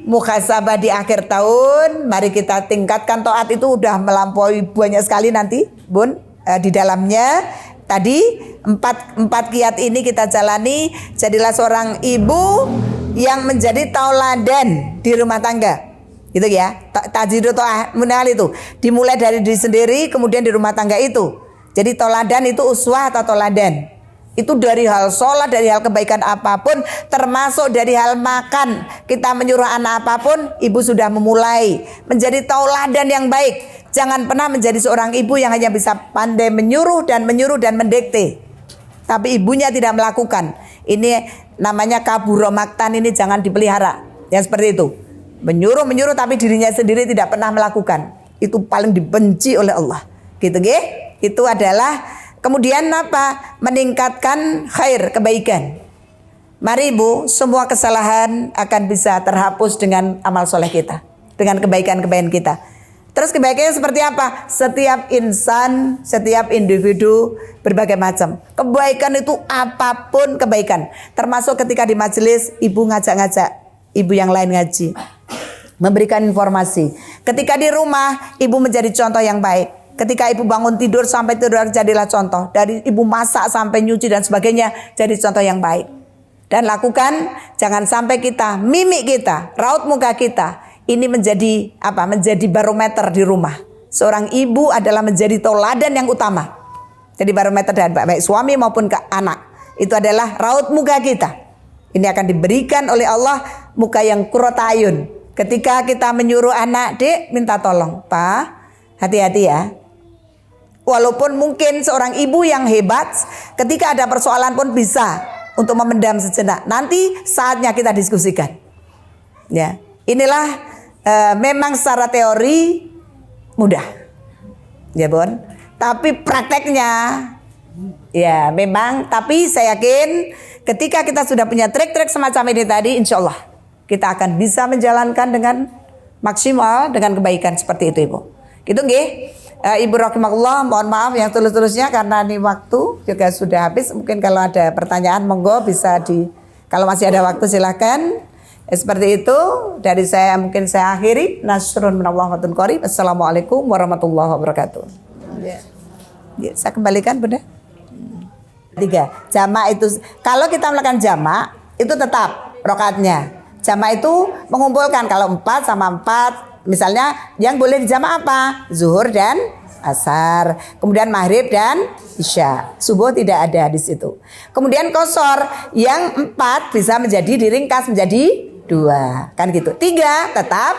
muhasabah di akhir tahun, mari kita tingkatkan taat. Itu udah melampaui banyak sekali nanti, Bun, di dalamnya. Tadi 4 kiat ini kita jalani. Jadilah seorang ibu yang menjadi tauladan di rumah tangga. Gitu ya. Tajidu ta'ah menal itu dimulai dari diri sendiri, kemudian di rumah tangga itu. Jadi tauladan itu uswah atau tauladan. Itu dari hal sholat, dari hal kebaikan apapun, termasuk dari hal makan. Kita menyuruh anak apapun, ibu sudah memulai menjadi tauladan yang baik. Jangan pernah menjadi seorang ibu yang hanya bisa pandai menyuruh dan mendikte, tapi ibunya tidak melakukan. Ini namanya kaburo maktan, ini jangan dipelihara. Yang seperti itu. Menyuruh tapi dirinya sendiri tidak pernah melakukan. Itu paling dibenci oleh Allah. Gitu nggih? Itu adalah kemudian apa? Meningkatkan khair, kebaikan. Mari Ibu, semua kesalahan akan bisa terhapus dengan amal soleh kita, dengan kebaikan-kebaikan kita. Terus kebaikannya seperti apa? Setiap insan, setiap individu berbagai macam. Kebaikan itu apapun kebaikan. Termasuk ketika di majelis ibu ngajak-ngajak ibu yang lain ngaji, memberikan informasi. Ketika di rumah ibu menjadi contoh yang baik. Ketika ibu bangun tidur sampai tidur jadilah contoh. Dari ibu masak sampai nyuci dan sebagainya jadi contoh yang baik. Dan lakukan, jangan sampai kita, mimik kita, raut muka kita ini menjadi apa? Menjadi barometer di rumah. Seorang ibu adalah menjadi tauladan yang utama. Jadi barometer dari baik suami maupun ke anak. Itu adalah raut muka kita. Ini akan diberikan oleh Allah muka yang kurotayun. Ketika kita menyuruh anak, Dek, minta tolong, Pak, hati-hati ya. Walaupun mungkin seorang ibu yang hebat, ketika ada persoalan pun bisa untuk memendam sejenak. Nanti saatnya kita diskusikan. Ya, inilah memang secara teori mudah, ya Bon. Tapi prakteknya, ya memang. Tapi saya yakin ketika kita sudah punya trik-trik semacam ini tadi, insya Allah kita akan bisa menjalankan dengan maksimal dengan kebaikan seperti itu, Ibu. Gitu nggih. Ibu rahimakumullah, mohon maaf yang tulus-tulusnya karena ini waktu juga sudah habis. Mungkin kalau ada pertanyaan monggo bisa kalau masih ada waktu silakan. Seperti itu dari saya, mungkin saya akhiri. Nasrun minallah wa qarib. Assalamualaikum warahmatullahi wabarakatuh. Ya, saya kembalikan Bunda. 3 jamak itu kalau kita melakukan jamak itu tetap rakaatnya. Jamak itu mengumpulkan kalau 4 sama 4. Misalnya yang boleh dijamak apa? Zuhur dan asar. Kemudian maghrib dan isya. Subuh tidak ada di situ. Kemudian qashar yang 4 bisa menjadi diringkas menjadi 2. Kan gitu. 3 tetap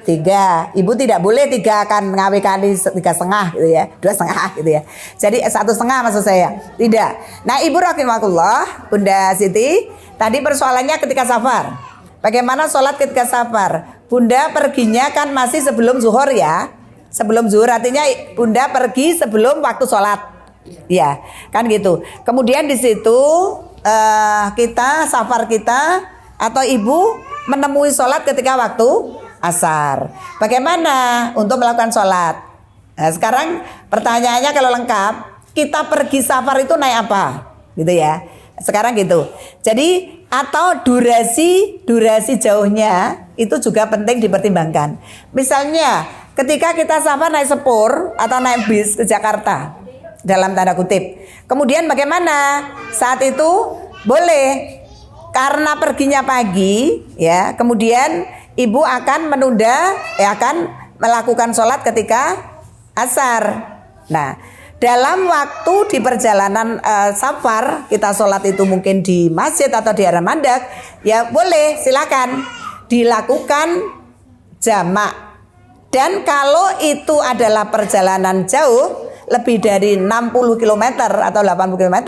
3. Ibu tidak boleh 3 akan mengawinkan 3,5 gitu ya. 2,5 gitu ya. Jadi 1,5 maksud saya. Tidak. Nah, Ibu rahimakumullah, Bunda Siti, tadi persoalannya ketika safar. Bagaimana sholat ketika safar? Bunda perginya kan masih sebelum zuhur ya. Sebelum zuhur artinya Bunda pergi sebelum waktu sholat. Ya, kan gitu. Kemudian di situ kita safar kita atau ibu menemui sholat ketika waktu asar. Bagaimana untuk melakukan sholat? Nah, sekarang pertanyaannya kalau lengkap, kita pergi safar itu naik apa? Gitu ya. Sekarang gitu. Jadi atau durasi jauhnya itu juga penting dipertimbangkan. Misalnya ketika kita safar naik sepur atau naik bis ke Jakarta dalam tanda kutip. Kemudian bagaimana? Saat itu boleh karena perginya pagi ya. Kemudian ibu akan menunda akan melakukan sholat ketika asar. Nah, dalam waktu di perjalanan safar kita sholat itu mungkin di masjid atau di arah mandak, ya boleh silakan dilakukan jamak Dan kalau itu adalah perjalanan jauh lebih dari 60 km atau 80 km,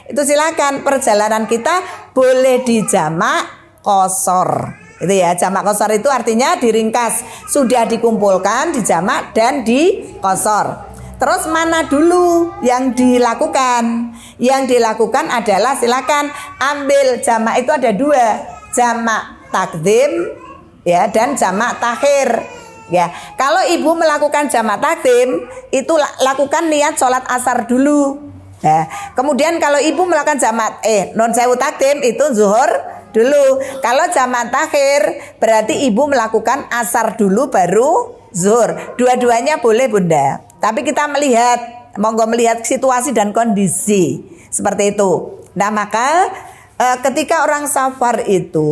itu silakan perjalanan kita boleh dijamak qashar. Itu ya, jamak qashar itu artinya diringkas, sudah dikumpulkan, dijamak dan diqashar. Terus mana dulu yang dilakukan? Yang dilakukan adalah silakan ambil jamak itu ada dua, jamak takdim ya dan jamak takhir. Ya, kalau ibu melakukan jamak takdim itu lakukan niat sholat asar dulu. Ya, kemudian kalau ibu melakukan jamak non sewu takdim itu zuhur dulu. Kalau jamak takhir berarti ibu melakukan asar dulu baru zuhur. Dua-duanya boleh Bunda. Tapi kita melihat, monggo melihat situasi dan kondisi seperti itu. Nah maka ketika orang safar itu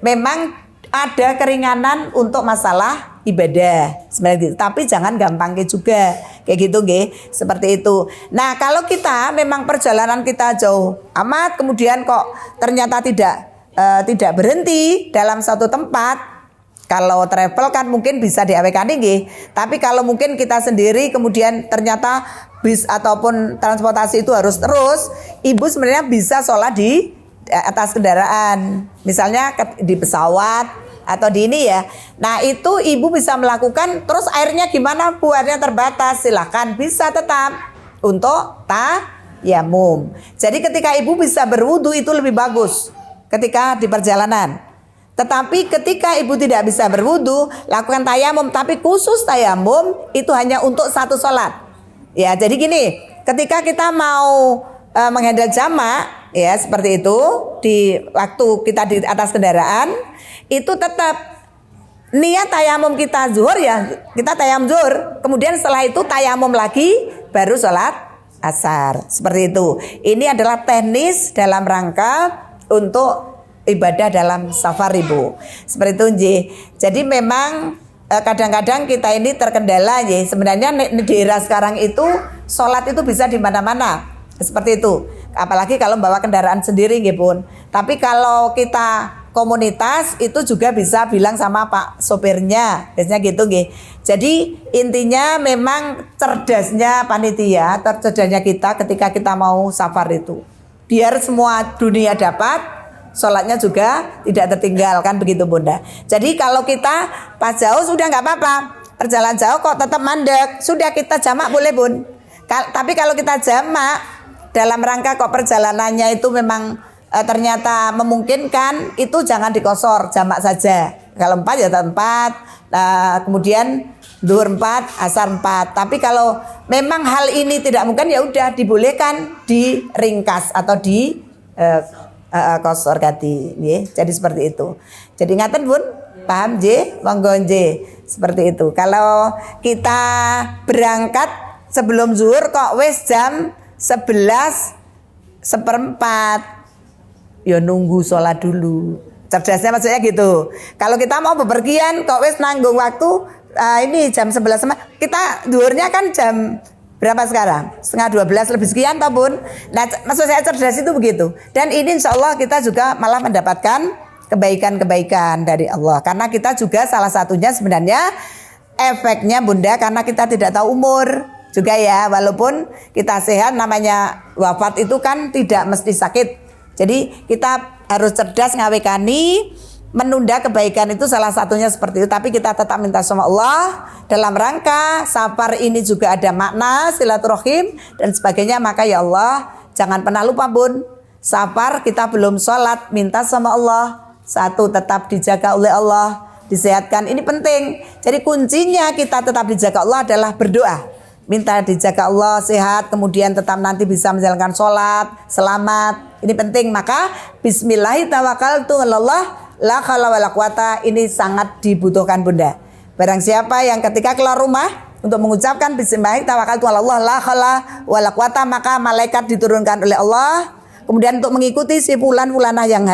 memang ada keringanan untuk masalah ibadah sebenarnya gitu. Tapi jangan gampang juga kayak gitu nggih, seperti itu. Nah, kalau kita memang perjalanan kita jauh amat kemudian kok ternyata tidak berhenti dalam satu tempat. Kalau travel kan mungkin bisa diawekan nggih. Tapi kalau mungkin kita sendiri kemudian ternyata bis ataupun transportasi itu harus terus, ibu sebenarnya bisa sholat di atas kendaraan. Misalnya di pesawat atau di ini ya. Nah itu ibu bisa melakukan. Terus airnya gimana Bu? Airnya terbatas, silahkan bisa tetap untuk tayamum. Jadi ketika ibu bisa berwudu itu lebih bagus ketika di perjalanan. Tetapi ketika ibu tidak bisa berwudu, lakukan tayamum. Tapi khusus tayamum itu hanya untuk satu sholat. Ya jadi gini, ketika kita mau menghandle jamak ya seperti itu, di waktu kita di atas kendaraan itu tetap niat tayamum kita zuhur ya, kita tayamum zuhur, kemudian setelah itu tayamum lagi baru sholat asar, seperti itu. Ini adalah teknis dalam rangka untuk ibadah dalam safar ibu, seperti itu nggih. Jadi memang kadang-kadang kita ini terkendala nggih. Sebenarnya di era sekarang itu sholat itu bisa di mana-mana, seperti itu. Apalagi kalau bawa kendaraan sendiri nggih Bun. Tapi kalau kita komunitas itu juga bisa bilang sama Pak sopirnya, biasanya gitu nggih. Jadi intinya memang cerdasnya panitia, cerdasnya kita ketika kita mau safar itu. Biar semua dunia dapat, sholatnya juga tidak tertinggalkan begitu Bunda. Jadi kalau kita pas jauh sudah nggak apa-apa, perjalanan jauh kok tetap mandek, sudah kita jamak boleh Bun. Tapi kalau kita jamak dalam rangka kok perjalanannya itu memang ternyata memungkinkan, itu jangan dikosor, jamak saja. Kalau 4 ya 4, kemudian zuhur 4, asar 4. Tapi kalau memang hal ini tidak mungkin ya udah dibolehkan diringkas atau di kosor ganti, jadi seperti itu. Jadi ngaten Bun, paham J, monggo J, seperti itu. Kalau kita berangkat sebelum zuhur kok wis jam 11:04, ya nunggu sholat dulu. Cerdasnya maksudnya gitu. Kalau kita mau bepergian kok wis nanggung waktu ini jam 11, kita zuhurnya kan jam berapa sekarang? 11:30 lebih sekian toh Bun. Nah maksud saya cerdas itu begitu. Dan ini insya Allah kita juga malah mendapatkan kebaikan-kebaikan dari Allah. Karena kita juga salah satunya sebenarnya efeknya Bunda karena kita tidak tahu umur juga ya. Walaupun kita sehat, namanya wafat itu kan tidak mesti sakit. Jadi kita harus cerdas ngawekani, menunda kebaikan itu salah satunya seperti itu. Tapi kita tetap minta sama Allah dalam rangka safar ini juga ada makna silaturahim dan sebagainya. Maka ya Allah jangan pernah lupa Bun, safar kita belum sholat, minta sama Allah satu tetap dijaga oleh Allah, disehatkan, ini penting. Jadi kuncinya kita tetap dijaga Allah adalah berdoa, minta dijaga Allah sehat, kemudian tetap nanti bisa menjalankan sholat selamat, ini penting. Maka bismillahirrahmanirrahim, la khala wala quwata, ini sangat dibutuhkan Bunda. Barang siapa yang ketika keluar rumah untuk mengucapkan bismillahirrahmanirrahim, la khala wala quwata, maka malaikat diturunkan oleh Allah. Kemudian untuk mengikuti si fulan-fulanah yang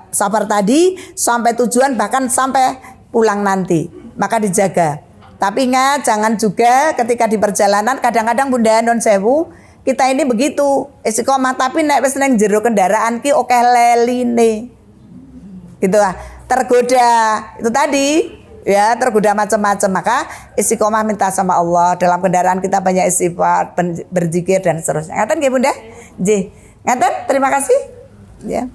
safar tadi sampai tujuan, bahkan sampai pulang nanti, maka dijaga. Tapi ingat jangan juga ketika di perjalanan, kadang-kadang Bunda non sewu kita ini begitu istiqomah tapi nek wis nang jero kendaraan ki akeh leline. Gitu lah, tergoda itu tadi ya, tergoda macam-macam. Maka istiqomah minta sama Allah, dalam kendaraan kita banyak istighfar, berzikir dan seterusnya. Ngaten nggih Bunda? Nggih. Ngaten, terima kasih. Ya.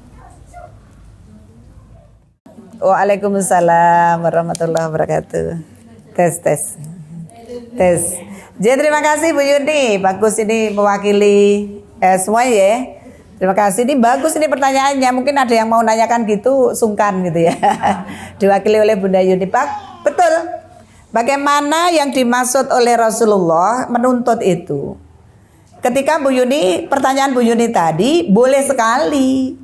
Waalaikumsalam warahmatullahi wabarakatuh. Tes. Jadi terima kasih Bu Yuni, bagus ini mewakili semua ya. Terima kasih, ini bagus ini pertanyaannya. Mungkin ada yang mau nanyakan gitu, sungkan gitu ya. Diwakili oleh Bunda Yuni. Betul. Bagaimana yang dimaksud oleh Rasulullah menuntut itu? Ketika Bu Yuni, pertanyaan Bu Yuni tadi, boleh sekali.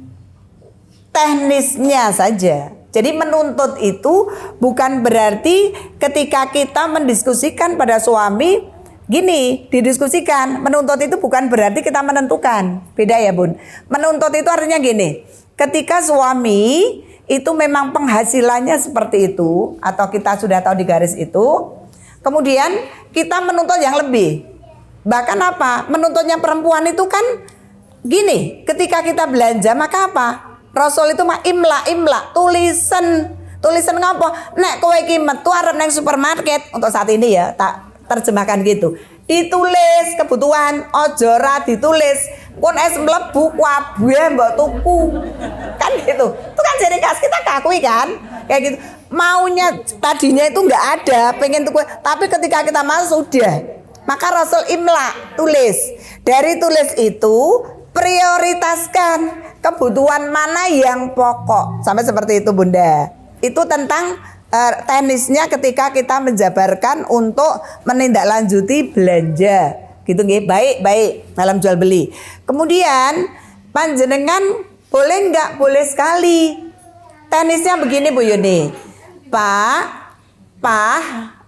Teknisnya saja. Jadi menuntut itu bukan berarti ketika kita mendiskusikan pada suami, gini, didiskusikan. Menuntut itu bukan berarti kita menentukan. Beda ya Bun. Menuntut itu artinya gini. Ketika suami itu memang penghasilannya seperti itu, atau kita sudah tahu di garis itu, kemudian kita menuntut yang lebih. Bahkan apa? Menuntutnya perempuan itu kan gini, ketika kita belanja maka apa? Rasul itu mah imla, tulisan ngapa? Nek kowe iki metu arep nang supermarket untuk saat ini ya, tak terjemahkan gitu. Ditulis kebutuhan, ojo ra ditulis. Kon es mlebu kabeh mbok tuku. Kan gitu. Itu kan ciri khas kita kakui kan? Kayak gitu. Maunya tadinya itu enggak ada, pengen tuku, tapi ketika kita masuk sudah. Maka Rasul imla, tulis. Dari tulis itu prioritaskan kebutuhan mana yang pokok. Sampai seperti itu Bunda. Itu tentang teknisnya ketika kita menjabarkan untuk menindaklanjuti belanja. Gitu nggih. Baik dalam jual beli. Kemudian panjenengan boleh enggak? Boleh sekali. Teknisnya begini Bu Yuni. Pak,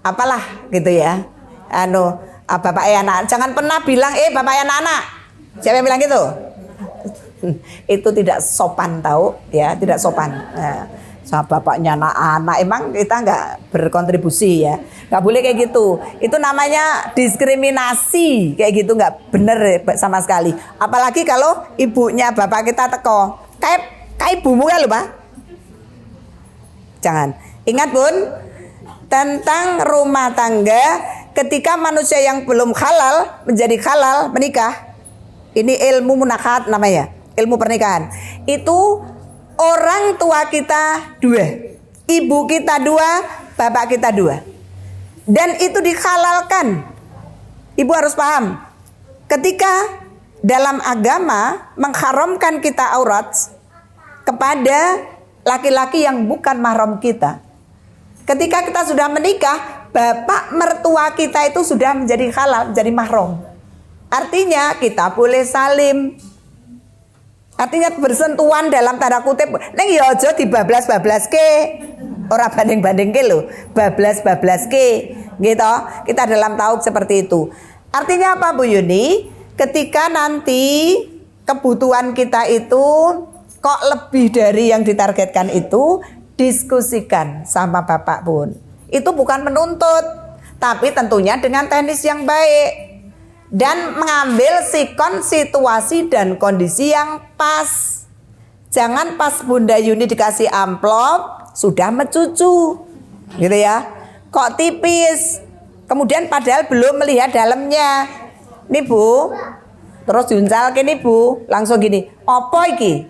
apalah gitu ya. Bapak anak, jangan pernah bilang bapak anak-anak. Siapa yang bilang gitu? Itu tidak sopan tahu ya, tidak sopan. Sama bapaknya anak-anak, emang kita nggak berkontribusi ya, nggak boleh kayak gitu. Itu namanya diskriminasi, kayak gitu nggak bener sama sekali. Apalagi kalau ibunya bapak kita teko, kayak ibumu kan loh Pak. Jangan. Ingat Bun, tentang rumah tangga, ketika manusia yang belum halal menjadi halal menikah. Ini ilmu munakat namanya, ilmu pernikahan. Itu orang tua kita 2, ibu kita 2, bapak kita 2. Dan itu dihalalkan. Ibu harus paham. Ketika dalam agama mengharamkan kita aurat kepada laki-laki yang bukan mahram kita. Ketika kita sudah menikah, bapak mertua kita itu sudah menjadi halal, menjadi mahram. Artinya kita boleh salim. Artinya bersentuhan dalam tanda kutip. Neng ya aja dibablas-bablaske. Ora banding-bandingke lho, bablas-bablaske. Gitu. Kita dalam taub seperti itu. Artinya apa Bu Yuni? Ketika nanti kebutuhan kita itu kok lebih dari yang ditargetkan itu, diskusikan sama Bapak Bun. Itu bukan menuntut, tapi tentunya dengan teknis yang baik. Dan mengambil sikon situasi dan kondisi yang pas. Jangan pas Bunda Yuni dikasih amplop sudah mencucu, gitu ya. Kok tipis. Kemudian padahal belum melihat dalamnya. Nih Bu, terus diuncal ke nih Bu, langsung gini. Opo iki?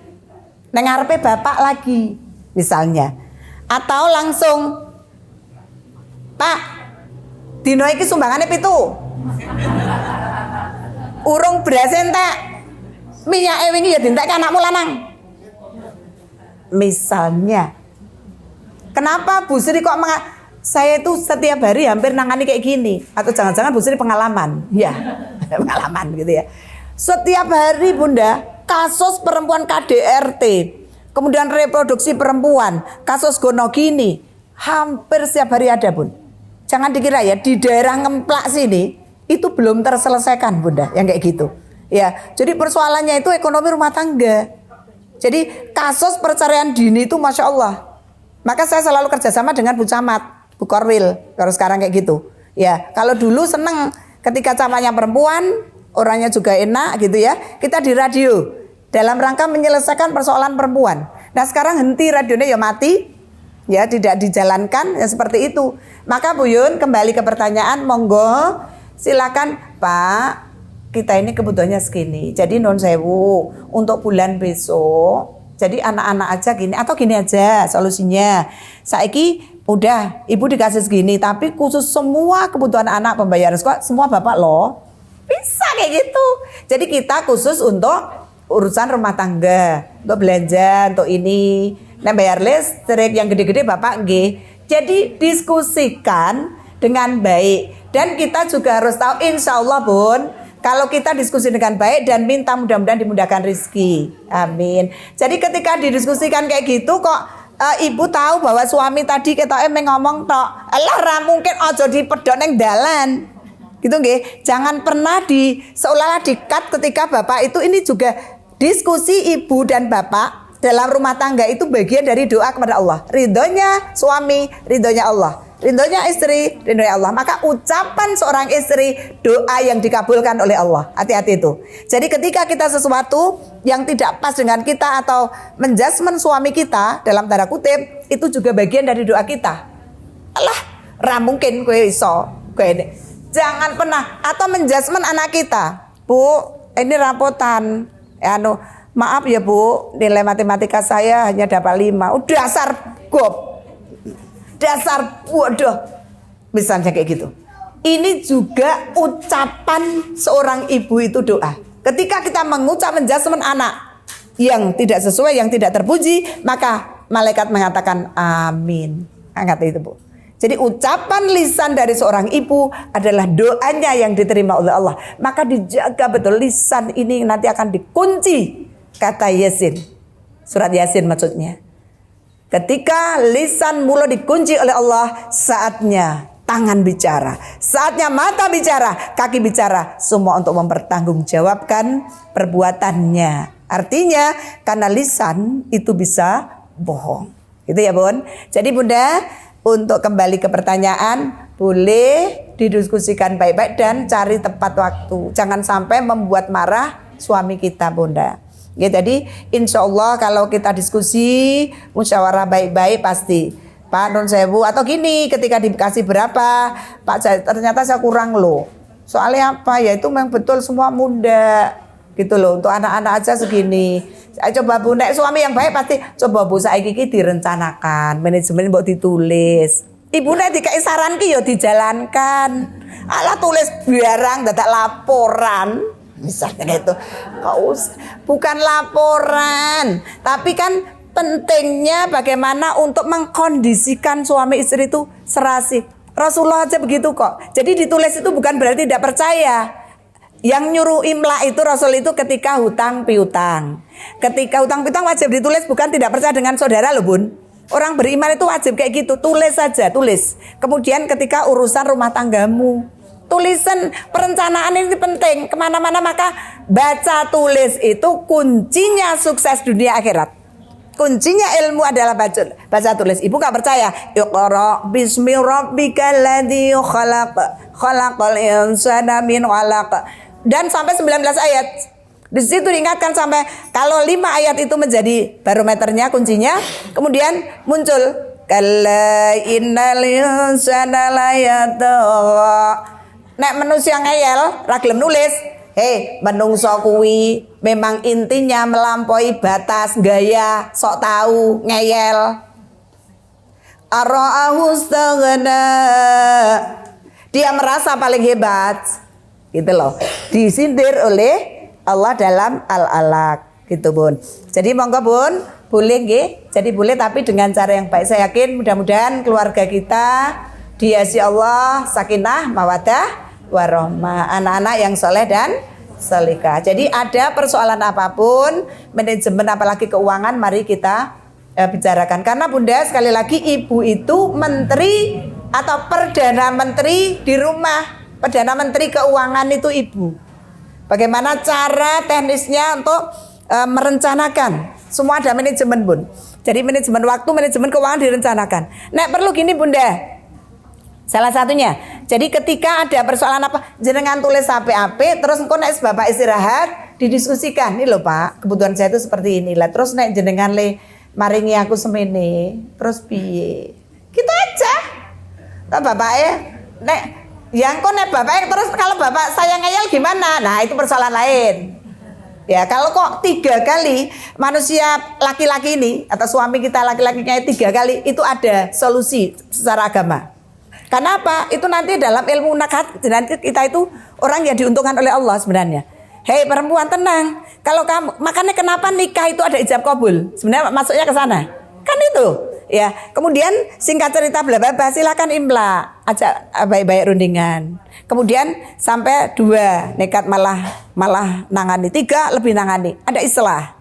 Neng ngarepe bapak lagi, misalnya. Atau langsung, Pak, dino iki sumbangane 7. Urung beras entek, minyak wingi ya dientek anakmu lanang. Misalnya, kenapa Bu Sri kok saya itu setiap hari hampir nangani kayak gini? Atau jangan-jangan Bu Sri pengalaman? Ya, pengalaman gitu ya. Setiap hari Bunda, kasus perempuan KDRT, kemudian reproduksi perempuan, kasus gonogini, hampir setiap hari ada Bun. Jangan dikira ya di daerah Ngemplak sini itu belum terselesaikan Bunda, yang kayak gitu. Ya, jadi persoalannya itu ekonomi rumah tangga. Jadi kasus perceraian dini itu Masya Allah. Maka saya selalu kerjasama dengan Bu Camat, Bu Korwil, kalau sekarang kayak gitu. Ya, kalau dulu seneng ketika camatnya perempuan, orangnya juga enak gitu ya. Kita di radio dalam rangka menyelesaikan persoalan perempuan. Nah sekarang henti radionya ya mati. ya tidak dijalankan ya seperti itu. Maka Bu Yun kembali ke pertanyaan, monggo silakan Pak, kita ini kebutuhannya segini. Jadi non sewu untuk bulan besok. Jadi anak-anak aja gini atau gini aja solusinya. Saiki udah ibu dikasih segini, tapi khusus semua kebutuhan anak pembayaran sekolah semua bapak loh. Bisa kayak gitu. Jadi kita khusus untuk urusan rumah tangga, untuk belanja, untuk ini. Nah bayar listrik yang gede-gede bapak nggih. Jadi diskusikan dengan baik. Dan kita juga harus tahu insya Allah Bun, kalau kita diskusi dengan baik dan minta mudah-mudahan dimudahkan rezeki. Amin. Jadi ketika didiskusikan kayak gitu kok ibu tahu bahwa suami tadi kita ngomong tok, alah ra mungkin aja dipedhot ning dalan. Gitu nggih. Jangan pernah seolah-olah di-cut ketika bapak itu ini juga diskusi ibu dan bapak dalam rumah tangga itu bagian dari doa kepada Allah. Ridhonya suami, ridhonya Allah. Ridhonya istri, ridhonya Allah. Maka ucapan seorang istri doa yang dikabulkan oleh Allah. Hati-hati itu. Jadi ketika kita sesuatu yang tidak pas dengan kita atau menjudgment suami kita dalam tanda kutip, itu juga bagian dari doa kita. Alah, ra mungkin kowe iso. Jangan pernah atau menjudgment anak kita. Bu, ini rapotan. Maaf ya Bu, nilai matematika saya hanya dapat 5. Dasar gob. Dasar bodoh. Misalnya kayak gitu. Ini juga ucapan seorang ibu itu doa. Ketika kita mengucap menjudgment anak yang tidak sesuai, yang tidak terpuji, maka malaikat mengatakan amin. Angkat itu Bu. Jadi ucapan lisan dari seorang ibu adalah doanya yang diterima oleh Allah. Maka dijaga betul lisan ini nanti akan dikunci. Kata Yasin, surat Yasin maksudnya. Ketika lisan mulut dikunci oleh Allah, saatnya tangan bicara, saatnya mata bicara, kaki bicara, semua untuk mempertanggungjawabkan perbuatannya. Artinya karena lisan itu bisa bohong. Gitu ya Bun. Jadi Bunda, untuk kembali ke pertanyaan, boleh didiskusikan baik-baik dan cari tepat waktu. Jangan sampai membuat marah suami kita Bunda. Ya jadi insya Allah kalau kita diskusi musyawarah baik-baik pasti Pak non sewu atau gini ketika dikasih berapa Pak ternyata saya kurang loh. Soalnya apa ya itu memang betul semua muda gitu loh untuk anak-anak aja segini. Saya coba Bu nek suami yang baik pasti coba Bu saiki iki direncanakan manajemen mbok ditulis. Ibu nek dikai saran ki ya dijalankan. Alah tulis barang dadak laporan. Misalnya gitu, bukan laporan, tapi kan pentingnya bagaimana untuk mengkondisikan suami istri itu serasi. Rasulullah aja begitu kok. Jadi ditulis itu bukan berarti tidak percaya. Yang nyuruh imla itu Rasul itu ketika hutang piutang. Ketika hutang piutang wajib ditulis, bukan tidak percaya dengan saudara loh Bun. Orang beriman itu wajib kayak gitu, tulis saja, tulis. Kemudian ketika urusan rumah tanggamu, tulisan perencanaan ini penting kemana-mana, maka baca tulis itu kuncinya sukses dunia akhirat. Kuncinya ilmu adalah baca tulis. Ibu gak percaya? Iqra bismi rabbikal ladzi khalaq khalaqal insana min 'alaq. Dan sampai 19 ayat. Di situ diingatkan sampai kalau 5 ayat itu menjadi barometernya, kuncinya. Kemudian muncul kalla innal insana la yatagha. Nek manusia ngeyel, ra gelem nulis. Menungso kuwi memang intinya melampaui batas, gaya, sok tahu, ngeyel. Ara'ahu staghna. Dia merasa paling hebat. Gitu loh. Disindir oleh Allah dalam Al-Alaq, gitu Bun. Jadi monggo Bun, boleh nggih? Jadi boleh tapi dengan cara yang baik. Saya yakin mudah-mudahan keluarga kita dihiasi Allah sakinah, mawaddah, warahmah, anak-anak yang soleh dan solihah. Jadi ada persoalan apapun, manajemen apalagi keuangan, mari kita bicarakan. Karena Bunda sekali lagi ibu itu menteri atau perdana menteri di rumah. Perdana menteri keuangan itu ibu. Bagaimana cara teknisnya untuk merencanakan? Semua ada manajemen Bun. Jadi manajemen waktu, manajemen keuangan direncanakan. Nek perlu gini Bunda. Salah satunya, jadi ketika ada persoalan apa, jenengan tulis HP, terus engko nek bapak istirahat, didiskusikan. Ini loh Pak, kebutuhan saya itu seperti ini lah. Terus nek jenengan maringi aku semene, terus piye? Gitu aja. Nah, bapaknya nek yang kok nek bapaknya terus kalau bapak saya ngeyel gimana? Nah, itu persoalan lain. Ya, kalau kok 3 kali manusia laki-laki ini atau suami kita laki-lakinya 3 kali itu ada solusi secara agama. Karena apa? Itu nanti dalam ilmu nakat nanti kita itu orang yang diuntungkan oleh Allah sebenarnya. Hei perempuan tenang. Kalau kamu makanya kenapa nikah itu ada ijab kabul? Sebenarnya masuknya ke sana. Kan itu. Ya, kemudian singkat cerita bla bla bla silakan imla, ajak baik-baik rundingan. Kemudian sampai 2 nekat malah nangani, 3 lebih nangani. Ada islah.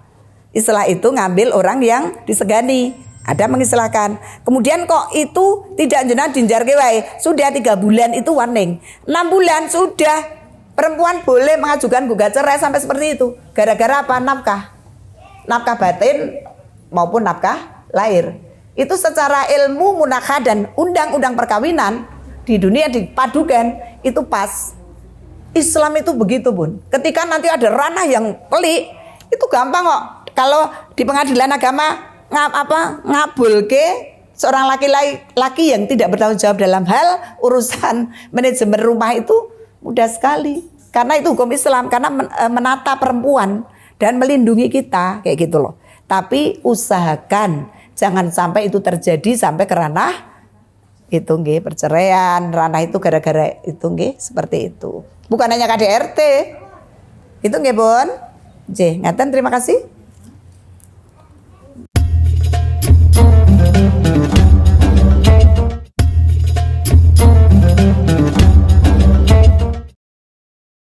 Islah itu ngambil orang yang disegani. Ada mengistilahkan. Kemudian kok itu tidak jenah dinjar wae. Sudah 3 bulan itu warning. 6 bulan sudah perempuan boleh mengajukan gugat cerai sampai seperti itu. Gara-gara apa? Nafkah batin maupun nafkah lahir. Itu secara ilmu munakah dan undang-undang perkawinan di dunia dipadukan itu pas. Islam itu begitu Bun. Ketika nanti ada ranah yang pelik itu gampang kok. Kalau di pengadilan agama ngabulke seorang laki-laki yang tidak bertanggung jawab dalam hal urusan manajemen rumah itu mudah sekali. Karena itu hukum Islam, karena menata perempuan dan melindungi kita kayak gitu loh. Tapi usahakan jangan sampai itu terjadi sampai ke ranah itu nggih perceraian, ranah itu gara-gara itu nggih seperti itu. Bukan hanya KDRT. Itu nggih, Bon. Nggih, ngaten terima kasih.